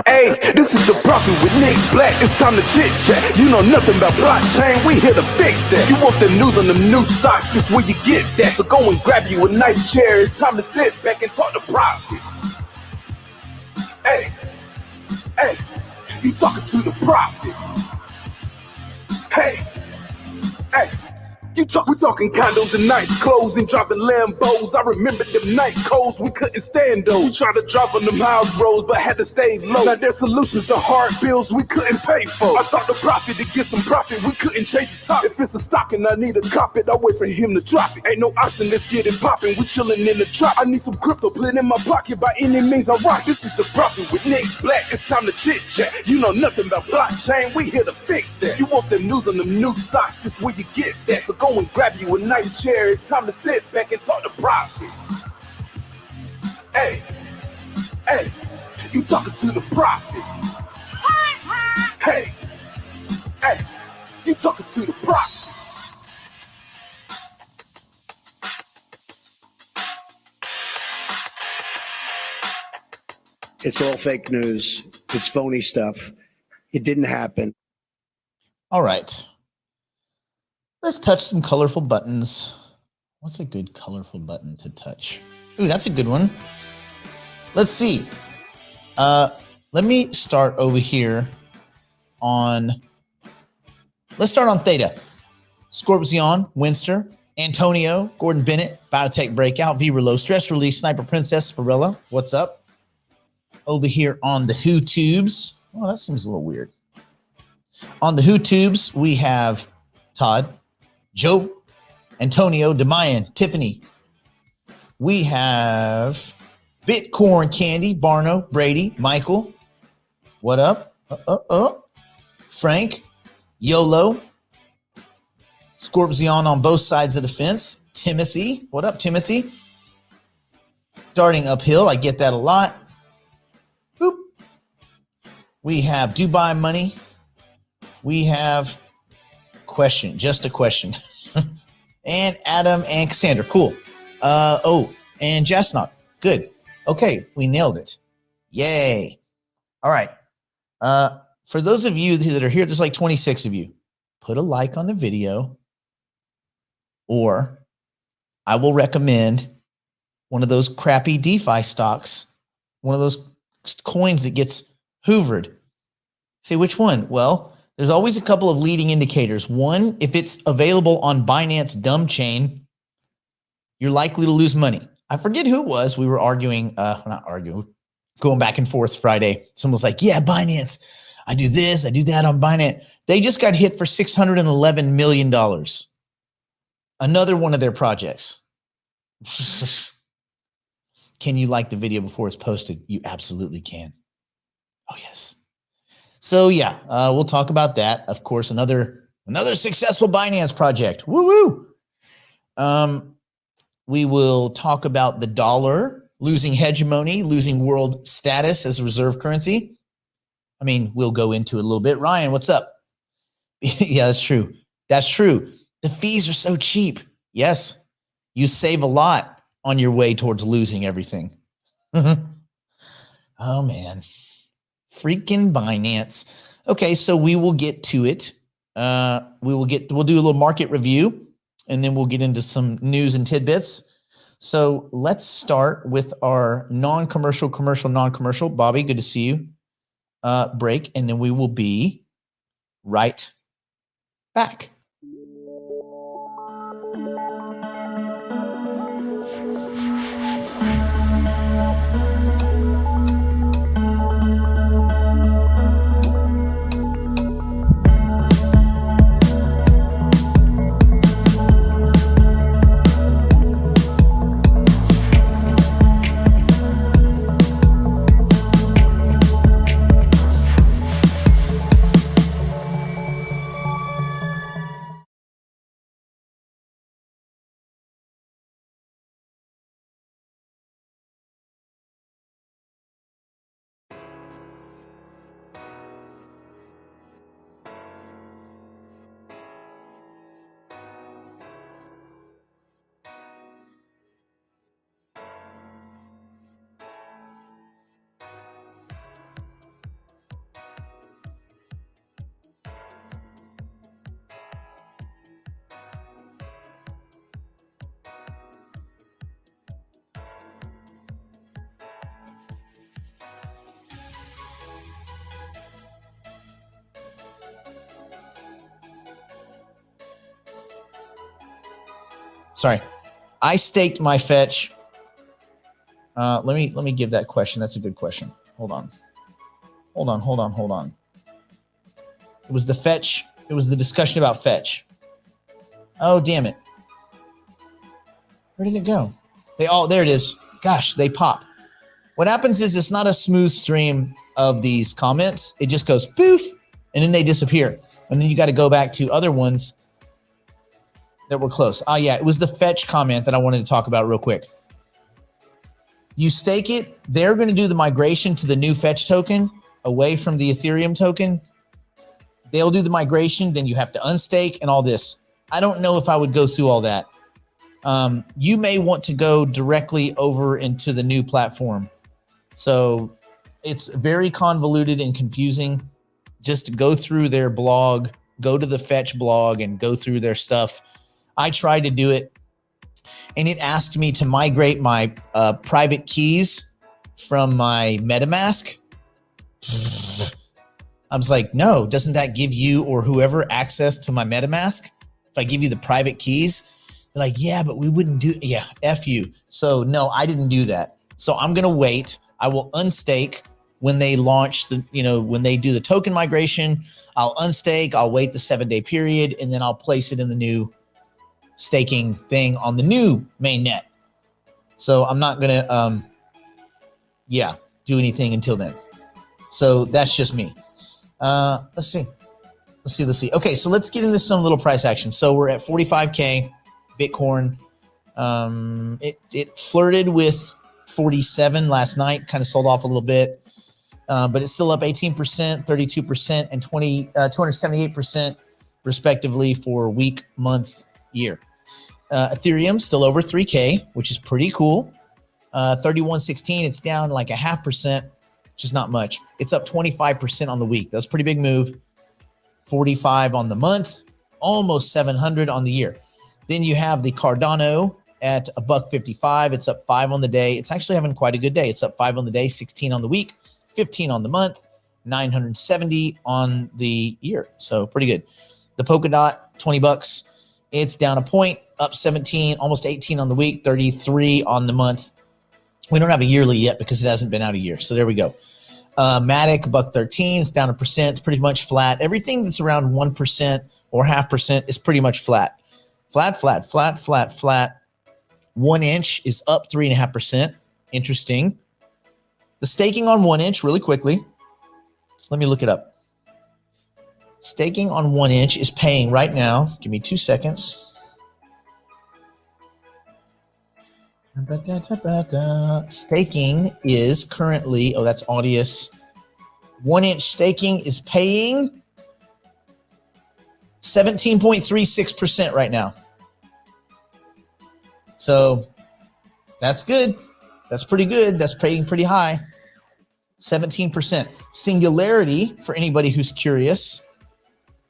Hey, this is the Prophet with Nick Black. It's time to chit chat. You know nothing about blockchain. We here to fix that. You want the news on them new stocks? This where you get that. So go and grab you a nice chair. It's time to sit back and talk to Prophet. Hey, hey, you talking to the Prophet? Hey, hey. We talking condos and nice clothes and driving Lambos. I remember them night codes, we couldn't stand those. We tried to drive on them house roads, but had to stay low. Now there's solutions to hard bills we couldn't pay for. I talked to Prophet to get some profit, we couldn't change the top. If it's a stock and I need a cop it, I wait for him to drop it. Ain't no option, let's get it poppin'. We chillin' in the drop. I need some crypto, put it in my pocket. By any means I rock. This is the Prophet with Nick Black. It's time to chit chat. You know nothing about blockchain, we here to fix that. You want the news on them new stocks, this where you get that. So go and grab you a nice chair. It's time to sit back and talk to Prophet. Hey, hey, you talking to the Prophet? Hey, hey, you talking to the Prophet? It's all fake news. It's phony stuff. It didn't happen. All right. Let's touch some colorful buttons. What's a good colorful button to touch? Ooh, that's a good one. Let's see. Let me start over here on, let's start on Theta. Scorpion, Winster, Antonio, Gordon Bennett, Biotech Breakout, Viva Low, Stress Release, Sniper Princess, Spirella. What's up? Over here on the Who Tubes. Oh, that seems a little weird. On the Who Tubes, we have Todd, Joe, Antonio, Demayan, Tiffany. We have Bitcoin Candy, Barno, Brady, Michael. What up? Frank, YOLO, Scorpion on both sides of the fence. Timothy. What up, Timothy? Starting uphill. I get that a lot. Boop. We have Dubai Money. We have question, just a question. And Adam and Cassandra. Cool. And Jasnot. Good. Okay, we nailed it. Yay. All right. For those of you that are here, there's like 26 of you. Put a like on the video, or I will recommend one of those crappy DeFi stocks, one of those coins that gets hoovered. Say which one? Well, there's always a couple of leading indicators. One, if it's available on Binance Dumb Chain, you're likely to lose money. I forget who it was. We were arguing, not arguing, going back and forth Friday. Someone was like, yeah, Binance, I do this, I do that on Binance. They just got hit for $611 million. Another one of their projects. Can you like the video before it's posted? You absolutely can. Oh, yes. So yeah, we'll talk about that. Of course, another successful Binance project. Woo woo. We will talk about the dollar losing hegemony, losing world status as a reserve currency. I mean, we'll go into it a little bit. Ryan, what's up? Yeah, that's true. That's true. The fees are so cheap. Yes, you save a lot on your way towards losing everything. Oh man. Freaking Binance. Okay, so we will get to it. We'll do a little market review, and then we'll get into some news and tidbits. So let's start with our non-commercial, commercial, non-commercial. Bobby, good to see you. Break, and then we will be right back. sorry. I staked my fetch. Let me give that question. That's a good question. Hold on. It was the fetch. It was the discussion about fetch. Oh, damn it. Where did it go? There it is. Gosh, they pop. What happens is it's not a smooth stream of these comments. It just goes poof, and then they disappear. And then you got to go back to other ones that were close. Oh, yeah, it was the fetch comment that I wanted to talk about real quick. You stake it. They're going to do the migration to the new fetch token away from the Ethereum token. They'll do the migration. Then you have to unstake and all this. I don't know if I would go through all that. You may want to go directly over into the new platform. So it's very convoluted and confusing. Just go through their blog, go to the fetch blog and go through their stuff. I tried to do it and it asked me to migrate my private keys from my MetaMask. I was like, no, doesn't that give you or whoever access to my MetaMask? If I give you the private keys? They're like, yeah, but we wouldn't do, yeah, F you. So no, I didn't do that. So I'm going to wait. I will unstake when they launch the, when they do the token migration. I'll unstake, I'll wait the 7-day period, and then I'll place it in the new staking thing on the new mainnet. So I'm not going to, do anything until then. So that's just me. Let's see. Okay, so let's get into some little price action. So we're at 45K Bitcoin. It flirted with 47 last night, kind of sold off a little bit, but it's still up 18%, 32%, and 278% respectively for week, month, year. Ethereum still over 3K, which is pretty cool. 31.16, it's down like 0.5%, which is not much. It's up 25% on the week. That's a pretty big move. 45 on the month, almost 700 on the year. Then you have the Cardano at $1.55. It's up 5 on the day. It's actually having quite a good day. It's up 5 on the day, 16 on the week, 15 on the month, 970 on the year. So pretty good. The Polkadot, $20. It's down a point, up 17, almost 18 on the week, 33 on the month. We don't have a yearly yet because it hasn't been out a year. So there we go. Matic, $1.13. It's down 1%. It's pretty much flat. Everything that's around 1% or 0.5% is pretty much flat. Flat. 1 inch is up 3.5%. Interesting. The staking on 1 inch, really quickly. Let me look it up. Staking on 1 inch is paying right now. Give me 2 seconds. Staking is currently, that's Audius. 1 inch staking is paying 17.36% right now. So that's good. That's pretty good. That's paying pretty high. 17%. Singularity, for anybody who's curious,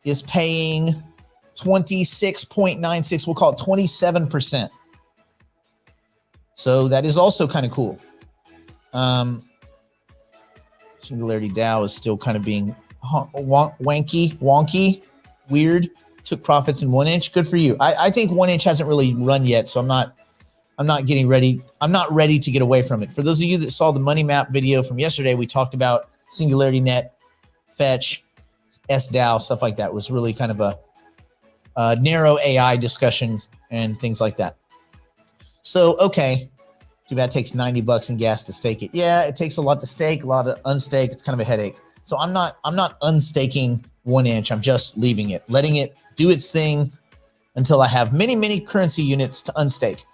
is paying 26.96. We'll call it 27%. So that is also kind of cool. Singularity DAO is still kind of being wonky, weird. Took profits in 1 inch. Good for you. I think 1 inch hasn't really run yet, so I'm not getting ready. I'm not ready to get away from it. For those of you that saw the money map video from yesterday, we talked about Singularity Net, Fetch, SDAO, stuff like that. It was really kind of a narrow AI discussion and things like that. So, okay, too bad it takes $90 in gas to stake it. Yeah, it takes a lot to stake, a lot to unstake. It's kind of a headache. So I'm not unstaking 1 inch. I'm just leaving it, letting it do its thing until I have many currency units to unstake.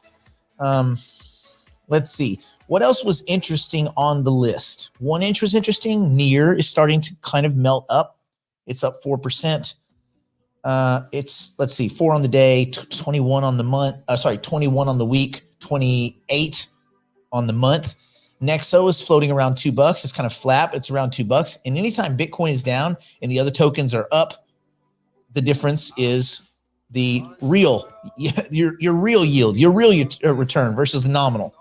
Let's see. What else was interesting on the list? 1 inch was interesting. Near is starting to kind of melt up. It's up 4%. It's, let's see, 4 on the day, 21 on the month. 21 on the week, 28 on the month. Nexo is floating around $2. It's kind of flat. It's around $2. And anytime Bitcoin is down and the other tokens are up, the difference is the real, your real yield, your real return versus the nominal.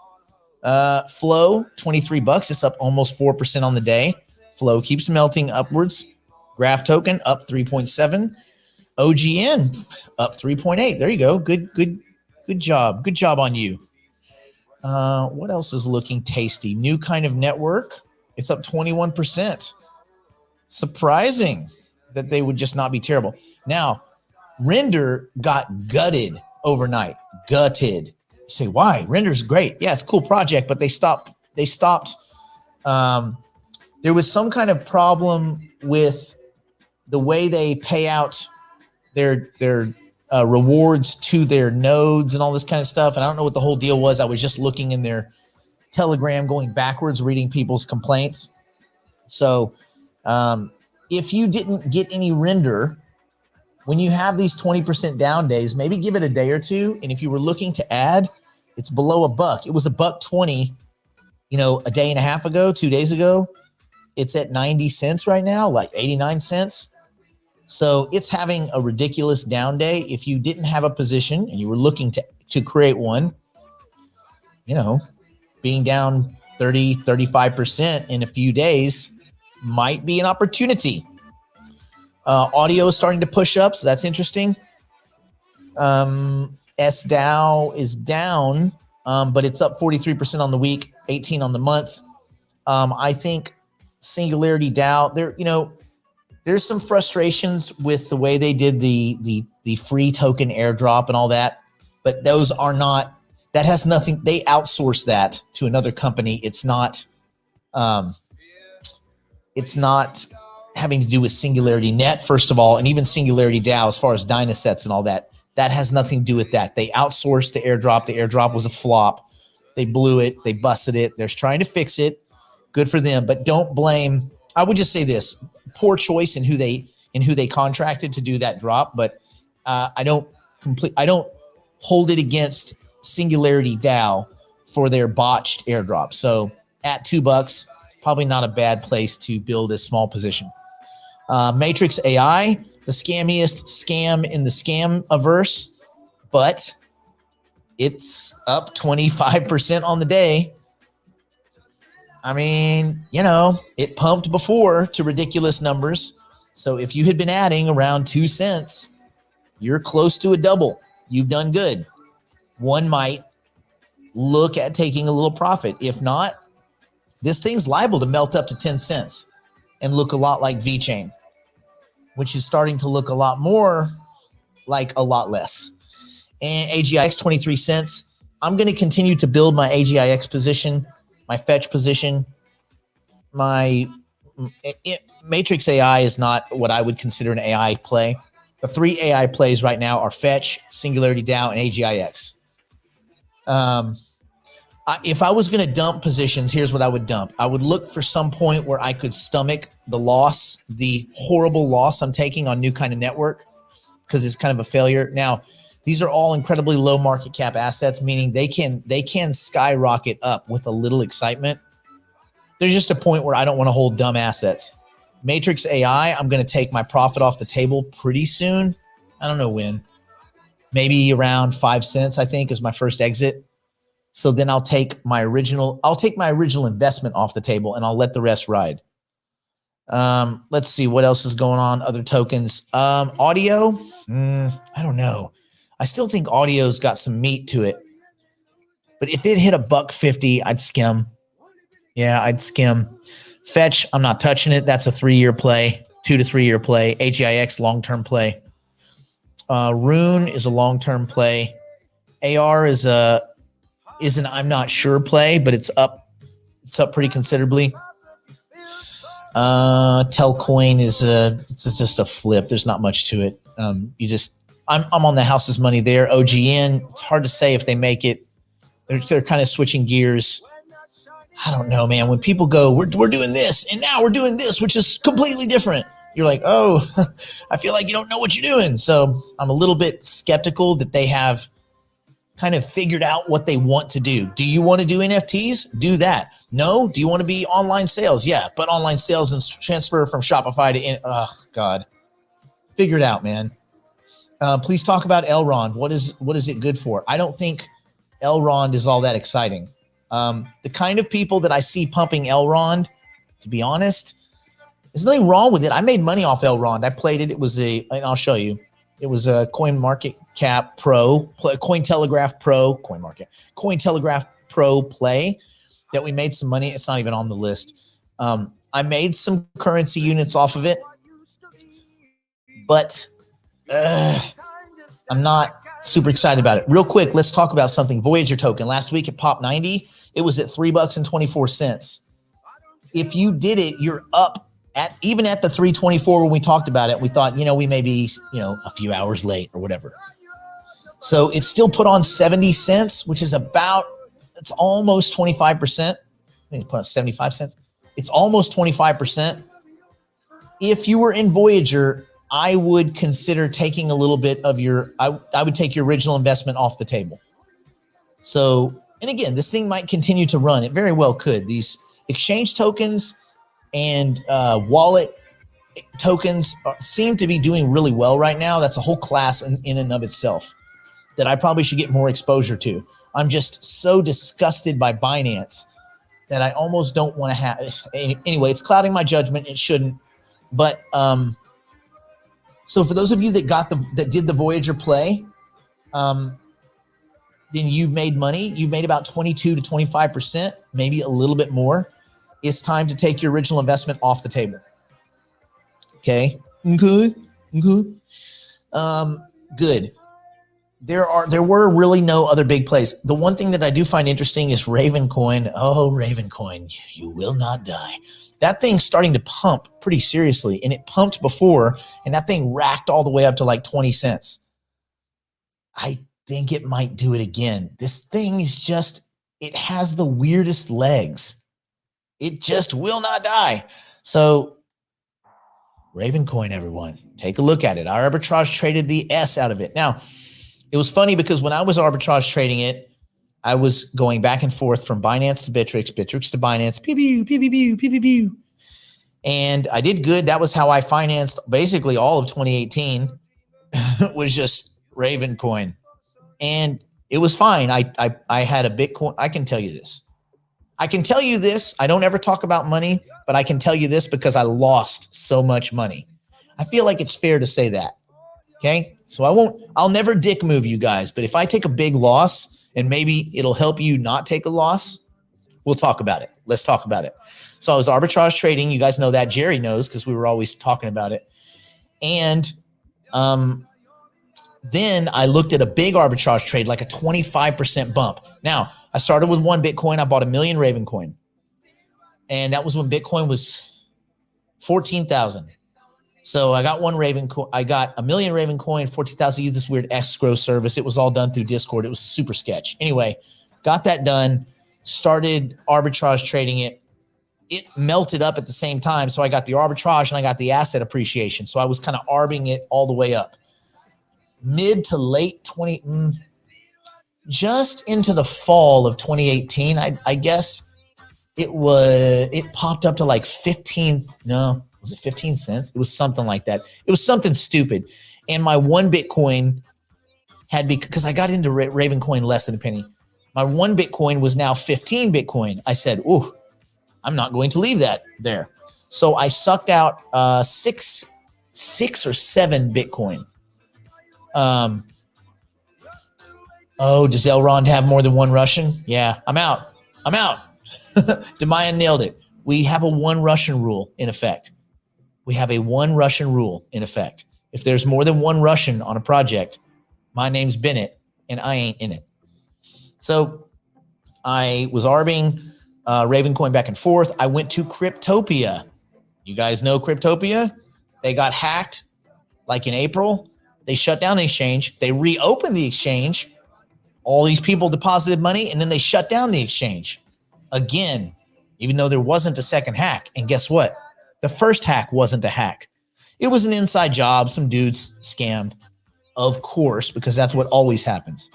Flow, $23. It's up almost 4% on the day. Flow keeps melting upwards. Graph token up 3.7. OGN up 3.8. There you go. Good Good job. Good job on you. What else is looking tasty? New kind of network. It's up 21%. Surprising that they would just not be terrible. Now, Render got gutted overnight. Gutted. You say, why? Render's great. Yeah, it's a cool project, but they stopped. There was some kind of problem with the way they pay out their rewards to their nodes and all this kind of stuff. And I don't know what the whole deal was. I was just looking in their Telegram, going backwards, reading people's complaints. So if you didn't get any Render, when you have these 20% down days, maybe give it a day or two. And if you were looking to add, it's below $1. It was $1.20, a day and a half ago, 2 days ago. It's at 90 cents right now, like 89 cents. So it's having a ridiculous down day. If you didn't have a position and you were looking to create one, being down 30, 35% in a few days might be an opportunity. Audio is starting to push up, so that's interesting. SDAO is down, but it's up 43% on the week, 18 on the month. I think Singularity DAO, there's some frustrations with the way they did the free token airdrop and all that, but those are not, that has nothing, they outsource that to another company. It's not having to do with Singularity Net, first of all, and even Singularity DAO as far as Dynasets and all that. That has nothing to do with that. They outsourced the airdrop. The airdrop was a flop. They blew it. They busted it. They're trying to fix it. Good for them. But don't blame, I would just say this, poor choice in who they contracted to do that drop. But I don't hold it against Singularity DAO for their botched airdrop. So at $2, probably not a bad place to build a small position. Matrix AI, the scammiest scam in the scam-averse, but it's up 25% on the day. I mean, it pumped before to ridiculous numbers. So if you had been adding around 2 cents, you're close to a double. You've done good. One might look at taking a little profit. If not, this thing's liable to melt up to 10 cents and look a lot like VeChain, which is starting to look a lot more like a lot less. And AGIX, 23 cents. I'm going to continue to build my AGIX position, my fetch position. Matrix AI is not what I would consider an AI play. The 3 AI plays right now are Fetch, Singularity DAO, and AGIX. If I was going to dump positions, here's what I would dump. I would look for some point where I could stomach the loss, the horrible loss I'm taking on New Kind of Network, because it's kind of a failure. Now, these are all incredibly low market cap assets, meaning they can skyrocket up with a little excitement. There's just a point where I don't want to hold dumb assets. Matrix AI, I'm going to take my profit off the table pretty soon. I don't know when. Maybe around 5 cents, I think, is my first exit. So then I'll take my original investment off the table and I'll let the rest ride. Let's see what else is going on. Other tokens. Audio. I don't know. I still think audio's got some meat to it. But if it hit $1.50, I'd skim. Yeah, I'd skim. Fetch, I'm not touching it. That's a 3-year play, 2 to 3 year play. AGIX, long-term play. Rune is a long-term play. AR is an I'm not sure play, but it's up pretty considerably. Telcoin is it's just a flip. There's not much to it. I'm on the house's money there. OGN, it's hard to say if they make it. They're kind of switching gears. I don't know, man. When people go, we're doing this, and now we're doing this, which is completely different. You're like, oh, I feel like you don't know what you're doing. So I'm a little bit skeptical that they have kind of figured out what they want to do. Do you want to do NFTs? Do that. No? Do you want to be online sales? Yeah, but online sales and transfer from Shopify to, oh, God. Figure it out, man. Please talk about Elrond. What is it good for? I don't think Elrond is all that exciting. The kind of people that I see pumping Elrond, to be honest, there's nothing wrong with it. I made money off Elrond. I played it. And I'll show you. It was a CoinMarketCap Pro, Cointelegraph Pro play that we made some money. It's not even on the list. I made some currency units off of it, but I'm not super excited about it. Real quick, let's talk about something. Voyager token. Last week it popped 90. It was at $3.24. If you did it, you're up at even at the 324 when we talked about it. We thought, we may be, a few hours late or whatever. So it's still put on 70 cents, which is it's almost 25%. I think it's put on 75 cents. It's almost 25%. If you were in Voyager, I would consider taking a little bit of I would take your original investment off the table. So, and again, this thing might continue to run. It very well could. These exchange tokens and wallet tokens seem to be doing really well right now. That's a whole class in and of itself that I probably should get more exposure to. I'm just so disgusted by Binance that I almost don't want to have. Anyway, it's clouding my judgment. It shouldn't. But so for those of you that did the Voyager play, then you've made money. You've made about 22 to 25%, maybe a little bit more. It's time to take your original investment off the table. Okay. Good. There were really no other big plays. The one thing that I do find interesting is Ravencoin. Oh, Ravencoin, you will not die. That thing's starting to pump pretty seriously, and it pumped before, and that thing racked all the way up to like 20 cents. I think it might do it again. This thing is it has the weirdest legs. It just will not die. So Ravencoin, everyone, take a look at it. I arbitrage traded the S out of it. Now, it was funny because when I was arbitrage trading it, I was going back and forth from Binance to BITTREX, BITTREX to Binance, pew. And I did good. That was how I financed basically all of 2018 was just Ravencoin. And it was fine. I had a Bitcoin. I can tell you this. I don't ever talk about money, but I can tell you this because I lost so much money. I feel like it's fair to say that. Okay. So I'll never dick move you guys, but if I take a big loss and maybe it'll help you not take a loss, we'll talk about it. Let's talk about it. So I was arbitrage trading. You guys know that. Jerry knows because we were always talking about it. And then I looked at a big arbitrage trade, like a 25% bump. Now, I started with 1 Bitcoin. I bought 1 million Ravencoin. And that was when Bitcoin was 14,000. So I got 1 Ravencoin. I got 1 million Ravencoin, 14,000. Used this weird escrow service. It was all done through Discord. It was super sketch. Anyway, got that done. Started arbitrage trading it. It melted up at the same time. So I got the arbitrage and I got the asset appreciation. So I was kind of arbing it all the way up. Mid to late just into the fall of 2018, I guess it popped up to like 15. No, was it 15 cents? It was something like that. It was something stupid. And my 1 Bitcoin because I got into Ravencoin less than a penny. My 1 Bitcoin was now 15 Bitcoin. I said, ooh, I'm not going to leave that there. So I sucked out 6 or 7 Bitcoin. Does Elrond have more than 1 Russian? Yeah, I'm out. Demaya nailed it. We have a 1 Russian rule in effect. If there's more than 1 Russian on a project, my name's Bennett and I ain't in it. So I was arbing Ravencoin back and forth. I went to Cryptopia. You guys know Cryptopia? They got hacked like in April. They shut down the exchange. They reopened the exchange. All these people deposited money, and then they shut down the exchange again, even though there wasn't a second hack. And guess what? The first hack wasn't a hack. It was an inside job. Some dudes scammed, of course, because that's what always happens.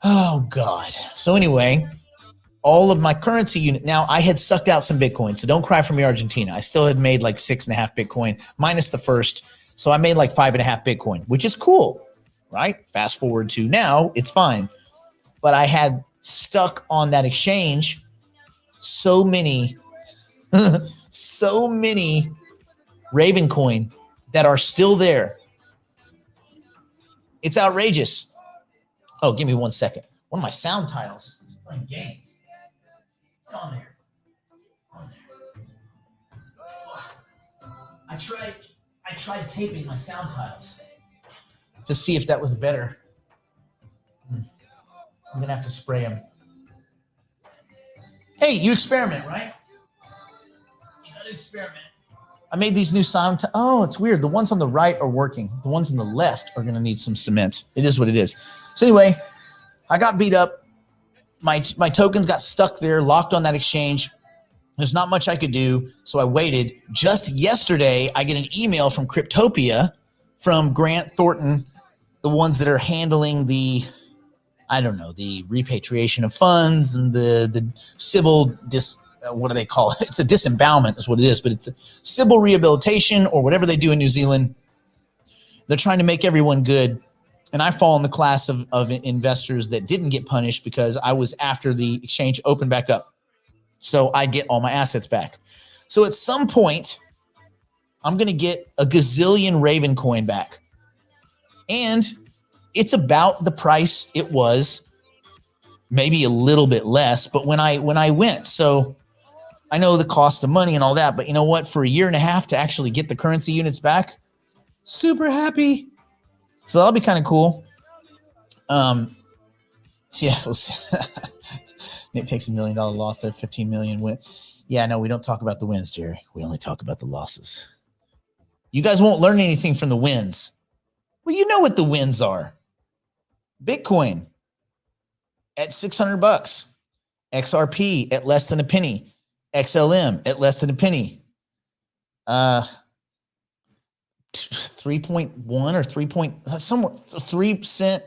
Oh, God. So anyway, all of my currency unit. Now, I had sucked out some Bitcoin, so don't cry for me, Argentina. I still had made like 6.5 Bitcoin minus the first. So I made like 5.5 Bitcoin, which is cool, right? Fast forward to now, it's fine. But I had stuck on that exchange so many Ravencoin that are still there. It's outrageous. Oh, give me 1 second. One of my sound tiles is playing games. Get on there. On there. I tried taping my sound tiles to see if that was better. I'm gonna have to spray them. Hey, you experiment, right? You gotta experiment. I made these new sound. Oh, it's weird. The ones on the right are working. The ones on the left are gonna need some cement. It is what it is. So anyway, I got beat up. My tokens got stuck there, locked on that exchange. There's not much I could do, so I waited. Just yesterday, I get an email from Cryptopia, from Grant Thornton, the ones that are handling the, I don't know, the repatriation of funds and the civil what do they call it? It's a disembowelment is what it is, but it's a civil rehabilitation or whatever they do in New Zealand. They're trying to make everyone good. And I fall in the class of investors that didn't get punished because I was after the exchange opened back up. So I get all my assets back. So at some point, I'm going to get a gazillion Raven coin back. And it's about the price it was, maybe a little bit less, but when I went. So I know the cost of money and all that, but you know what? For a year and a half to actually get the currency units back, super happy. So that'll be kind of cool. Yeah, Nick takes $1 million loss there, 15 million win. Yeah, no, we don't talk about the wins, Jerry. We only talk about the losses. You guys won't learn anything from the wins. Well, you know what the wins are. Bitcoin at $600, XRP at less than a penny, XLM at less than a penny. 3.1 or 3 cent,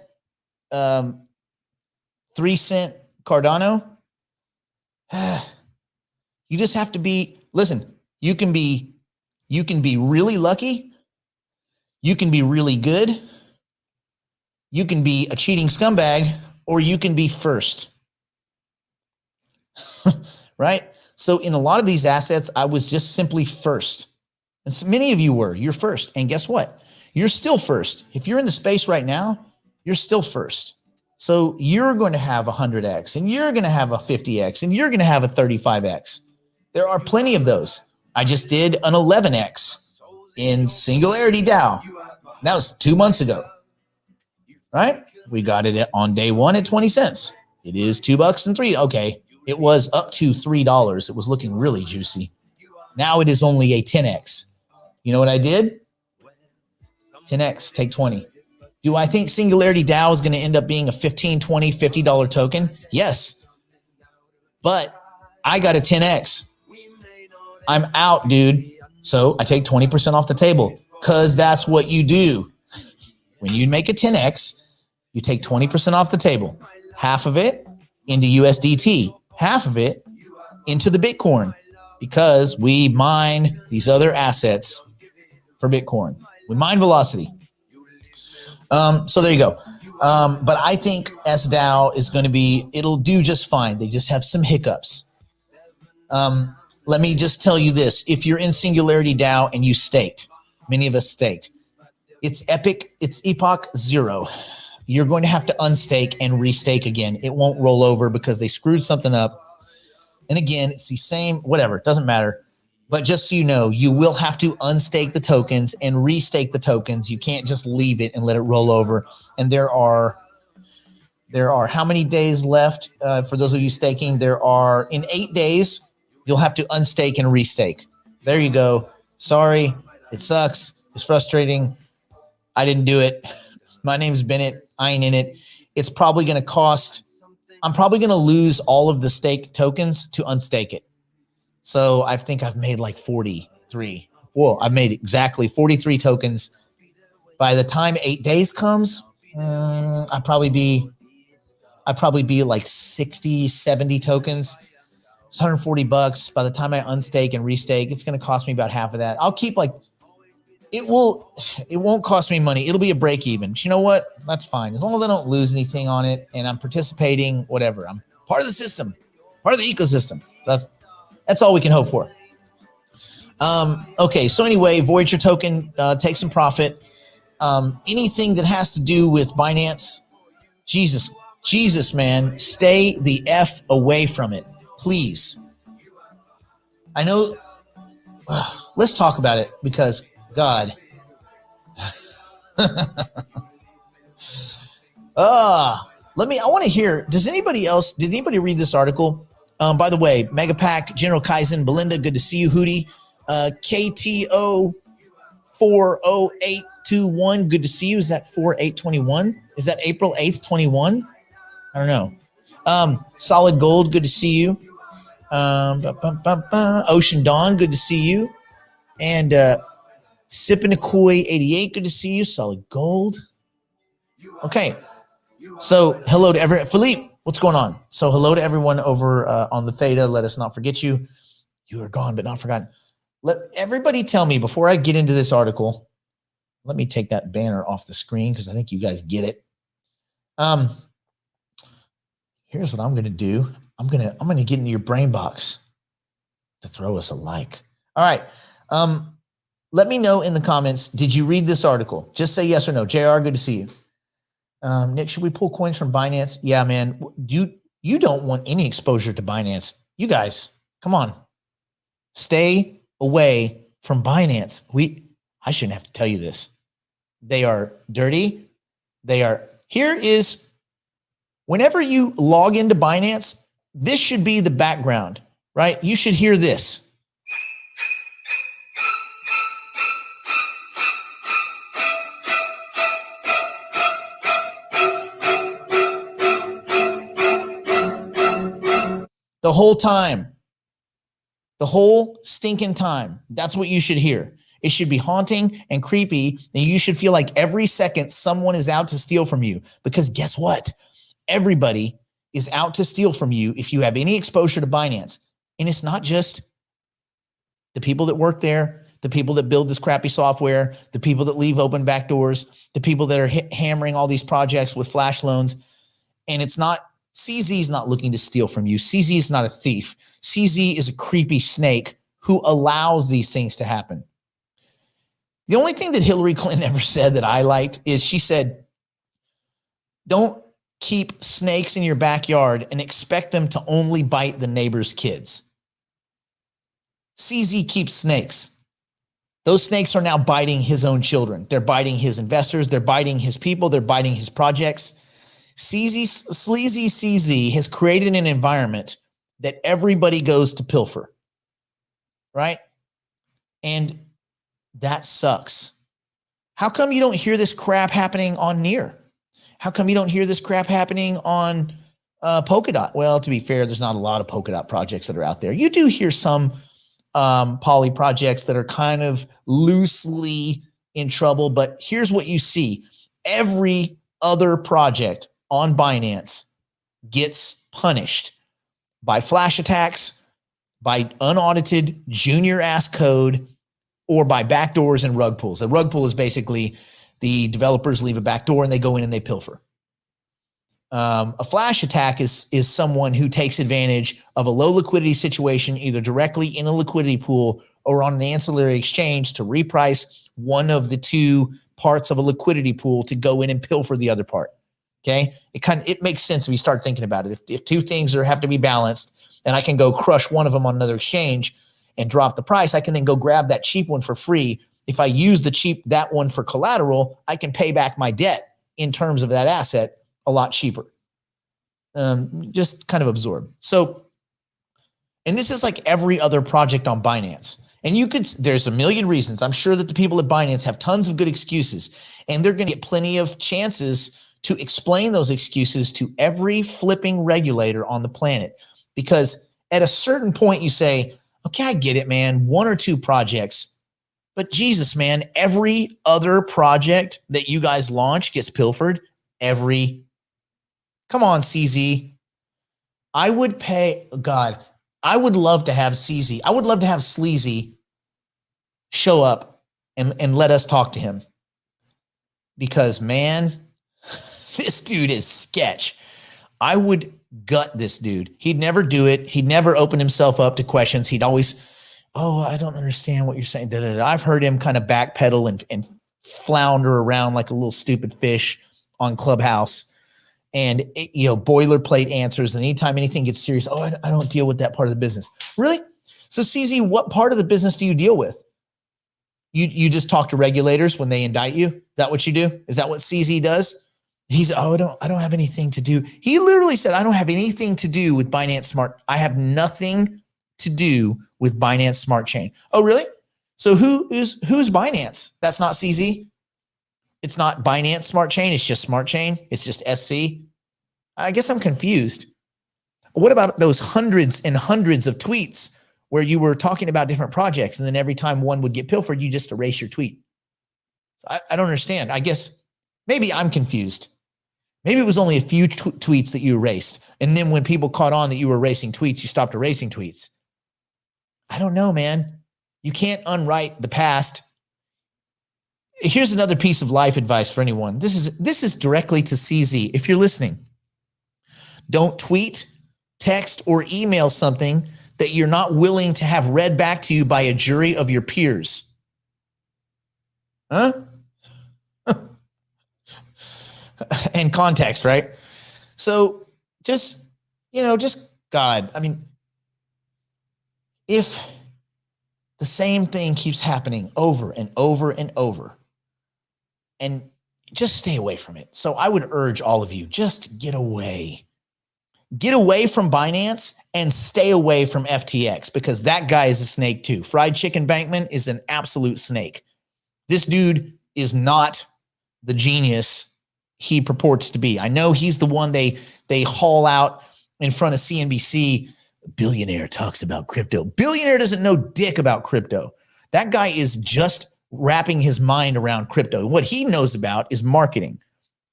3 cent Cardano. You just have to be, listen, you can be really lucky. You can be really good. You can be a cheating scumbag, or you can be first. Right? So in a lot of these assets, I was just simply first. And so many of you were, you're first. And guess what? You're still first. If you're in the space right now, you're still first. So you're going to have 100x, and you're going to have a 50x, and you're going to have a 35x. There are plenty of those. I just did an 11x in Singularity DAO. That was 2 months ago, right? We got it on day one at 20 cents. It is $2 and $3. Okay. It was up to $3. It was looking really juicy. Now it is only a 10x. You know what I did? 10x, take 20. Do I think Singularity DAO is going to end up being a $15, $20, $50 token? Yes. But I got a 10x. I'm out, dude. So I take 20% off the table because that's what you do. When you make a 10x, you take 20% off the table. Half of it into USDT. Half of it into the Bitcoin, because we mine these other assets for Bitcoin. We mine velocity. So there you go. But I think SDAO is going to be, it'll do just fine. They just have some hiccups. Let me just tell you this. If you're in Singularity DAO and you staked, many of us staked, it's Epoch 0. You're going to have to unstake and restake again. It won't roll over because they screwed something up. And again, it's the same, whatever, it doesn't matter. But just so you know, you will have to unstake the tokens and restake the tokens. You can't just leave it and let it roll over. And there are how many days left for those of you staking? There are, in 8 days, you'll have to unstake and restake. There you go. Sorry, it sucks. It's frustrating. I didn't do it. My name's Bennett. I ain't in it. It's probably going to cost, I'm probably going to lose all of the staked tokens to unstake it. So I think I've made like 43. Well, I've made exactly 43 tokens. By the time 8 days comes, I'd probably be like 60, 70 tokens. It's $140. By the time I unstake and restake, it's going to cost me about half of that. I'll keep like, it won't cost me money. It'll be a break even. But you know what? That's fine. As long as I don't lose anything on it and I'm participating, whatever. I'm part of the system, part of the ecosystem. So that's all we can hope for. Okay. So anyway, Voyager token, take some profit. anything that has to do with Binance, Jesus, man, stay the F away from it, please. I know, let's talk about it because, God. I want to hear, did anybody read this article? By the way, Megapack, General Kaizen, Belinda, good to see you, Hootie. KTO 40821, good to see you. Is that 4821? Is that April 8th, 21? I don't know. Solid Gold, good to see you. Ocean Dawn, good to see you. And Sippin' a Koi 88, good to see you. Solid Gold. Okay. So hello to everyone. Philippe, what's going on? So hello to everyone over on the Theta. Let us not forget you. You are gone, but not forgotten. Let everybody tell me before I get into this article. Let me take that banner off the screen because I think you guys get it. Here's what I'm going to do. I'm going to get into your brain box to throw us a like. All right. Let me know in the comments. Did you read this article? Just say yes or no. JR, good to see you. Nick, should we pull coins from Binance? Yeah, man. You don't want any exposure to Binance. You guys, come on. Stay away from Binance. I shouldn't have to tell you this. They are dirty. Whenever you log into Binance, this should be the background, right? You should hear this. The whole time. The whole stinking time. That's what you should hear. It should be haunting and creepy, and you should feel like every second someone is out to steal from you. Because guess what? Everybody is out to steal from you if you have any exposure to Binance. And it's not just the people that work there, the people that build this crappy software, the people that leave open back doors, the people that are hammering all these projects with flash loans. And it's not, CZ is not looking to steal from you. CZ is not a thief. CZ is a creepy snake who allows these things to happen. The only thing that Hillary Clinton ever said that I liked is she said, don't keep snakes in your backyard and expect them to only bite the neighbor's kids. CZ keeps snakes. Those snakes are now biting his own children. They're biting his investors. They're biting his people. They're biting his projects. Sleazy CZ has created an environment that everybody goes to pilfer, right? And that sucks. How come you don't hear this crap happening on Near? How come you don't hear this crap happening on Polkadot? Well, to be fair, there's not a lot of Polkadot projects that are out there. You do hear some poly projects that are kind of loosely in trouble, but here's what you see. Every other project on Binance gets punished by flash attacks, by unaudited junior ass code, or by backdoors and rug pulls. A rug pull is basically the developers leave a backdoor and they go in and they pilfer. A flash attack is someone who takes advantage of a low liquidity situation, either directly in a liquidity pool or on an ancillary exchange to reprice one of the two parts of a liquidity pool to go in and pilfer the other part. Okay. It makes sense if you start thinking about it. If two things have to be balanced and I can go crush one of them on another exchange and drop the price, I can then go grab that cheap one for free. If I use that one for collateral, I can pay back my debt in terms of that asset a lot cheaper. Just kind of absorb. So, and this is like every other project on Binance. And there's a million reasons. I'm sure that the people at Binance have tons of good excuses, and they're going to get plenty of chances to explain those excuses to every flipping regulator on the planet. Because at a certain point you say, okay, I get it, man, one or two projects, but Jesus, man, every other project that you guys launch gets pilfered. Come on, CZ. I would love to have CZ. I would love to have Sleazy show up and let us talk to him. Because, man, this dude is sketch. I would gut this dude. He'd never do it. He'd never open himself up to questions. He'd always, I don't understand what you're saying. I've heard him kind of backpedal and flounder around like a little stupid fish on Clubhouse and, boilerplate answers. And anytime anything gets serious, I don't deal with that part of the business. Really? So CZ, what part of the business do you deal with? You just talk to regulators when they indict you? Is that what you do? Is that what CZ does? He's, I don't have anything to do. He literally said, I don't have anything to do with Binance Smart. I have nothing to do with Binance Smart Chain. Oh, really? So who's Binance? That's not CZ. It's not Binance Smart Chain. It's just Smart Chain. It's just SC. I guess I'm confused. What about those hundreds and hundreds of tweets where you were talking about different projects and then every time one would get pilfered, you just erase your tweet? So I don't understand. I guess maybe I'm confused. Maybe it was only a few tweets that you erased. And then when people caught on that you were erasing tweets, you stopped erasing tweets. I don't know, man. You can't unwrite the past. Here's another piece of life advice for anyone. This is directly to CZ. If you're listening, don't tweet, text, or email something that you're not willing to have read back to you by a jury of your peers. Huh? And context, right? So just God, I mean, if the same thing keeps happening over and over and over, and just stay away from it. So I would urge all of you, just get away. Get away from Binance and stay away from FTX, because that guy is a snake too. Fried Chicken Bankman is an absolute snake. This dude is not the genius he purports to be. I know he's the one they haul out in front of CNBC. Billionaire talks about crypto. Billionaire doesn't know dick about crypto. That guy is just wrapping his mind around crypto. What he knows about is marketing.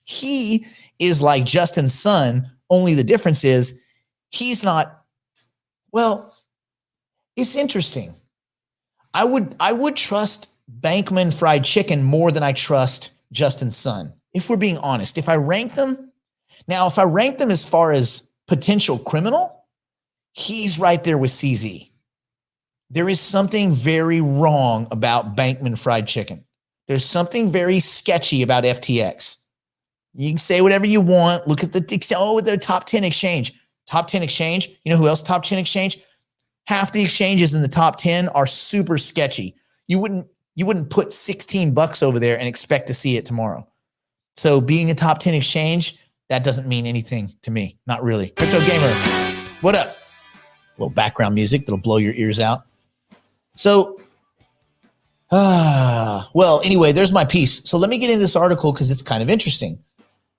He is like Justin Sun, only the difference is he's not, well, it's interesting. I would trust Bankman Fried Chicken more than I trust Justin Sun. If we're being honest, if I rank them as far as potential criminal, he's right there with CZ. There is something very wrong about Bankman Fried Chicken. There's something very sketchy about FTX. You can say whatever you want. Look at the top 10 exchange. Top 10 exchange. You know who else top 10 exchange? Half the exchanges in the top 10 are super sketchy. You wouldn't put $16 over there and expect to see it tomorrow. So being a top 10 exchange, that doesn't mean anything to me. Not really. Crypto Gamer, what up? A little background music that'll blow your ears out. So, well, anyway, there's my piece. So let me get into this article because it's kind of interesting.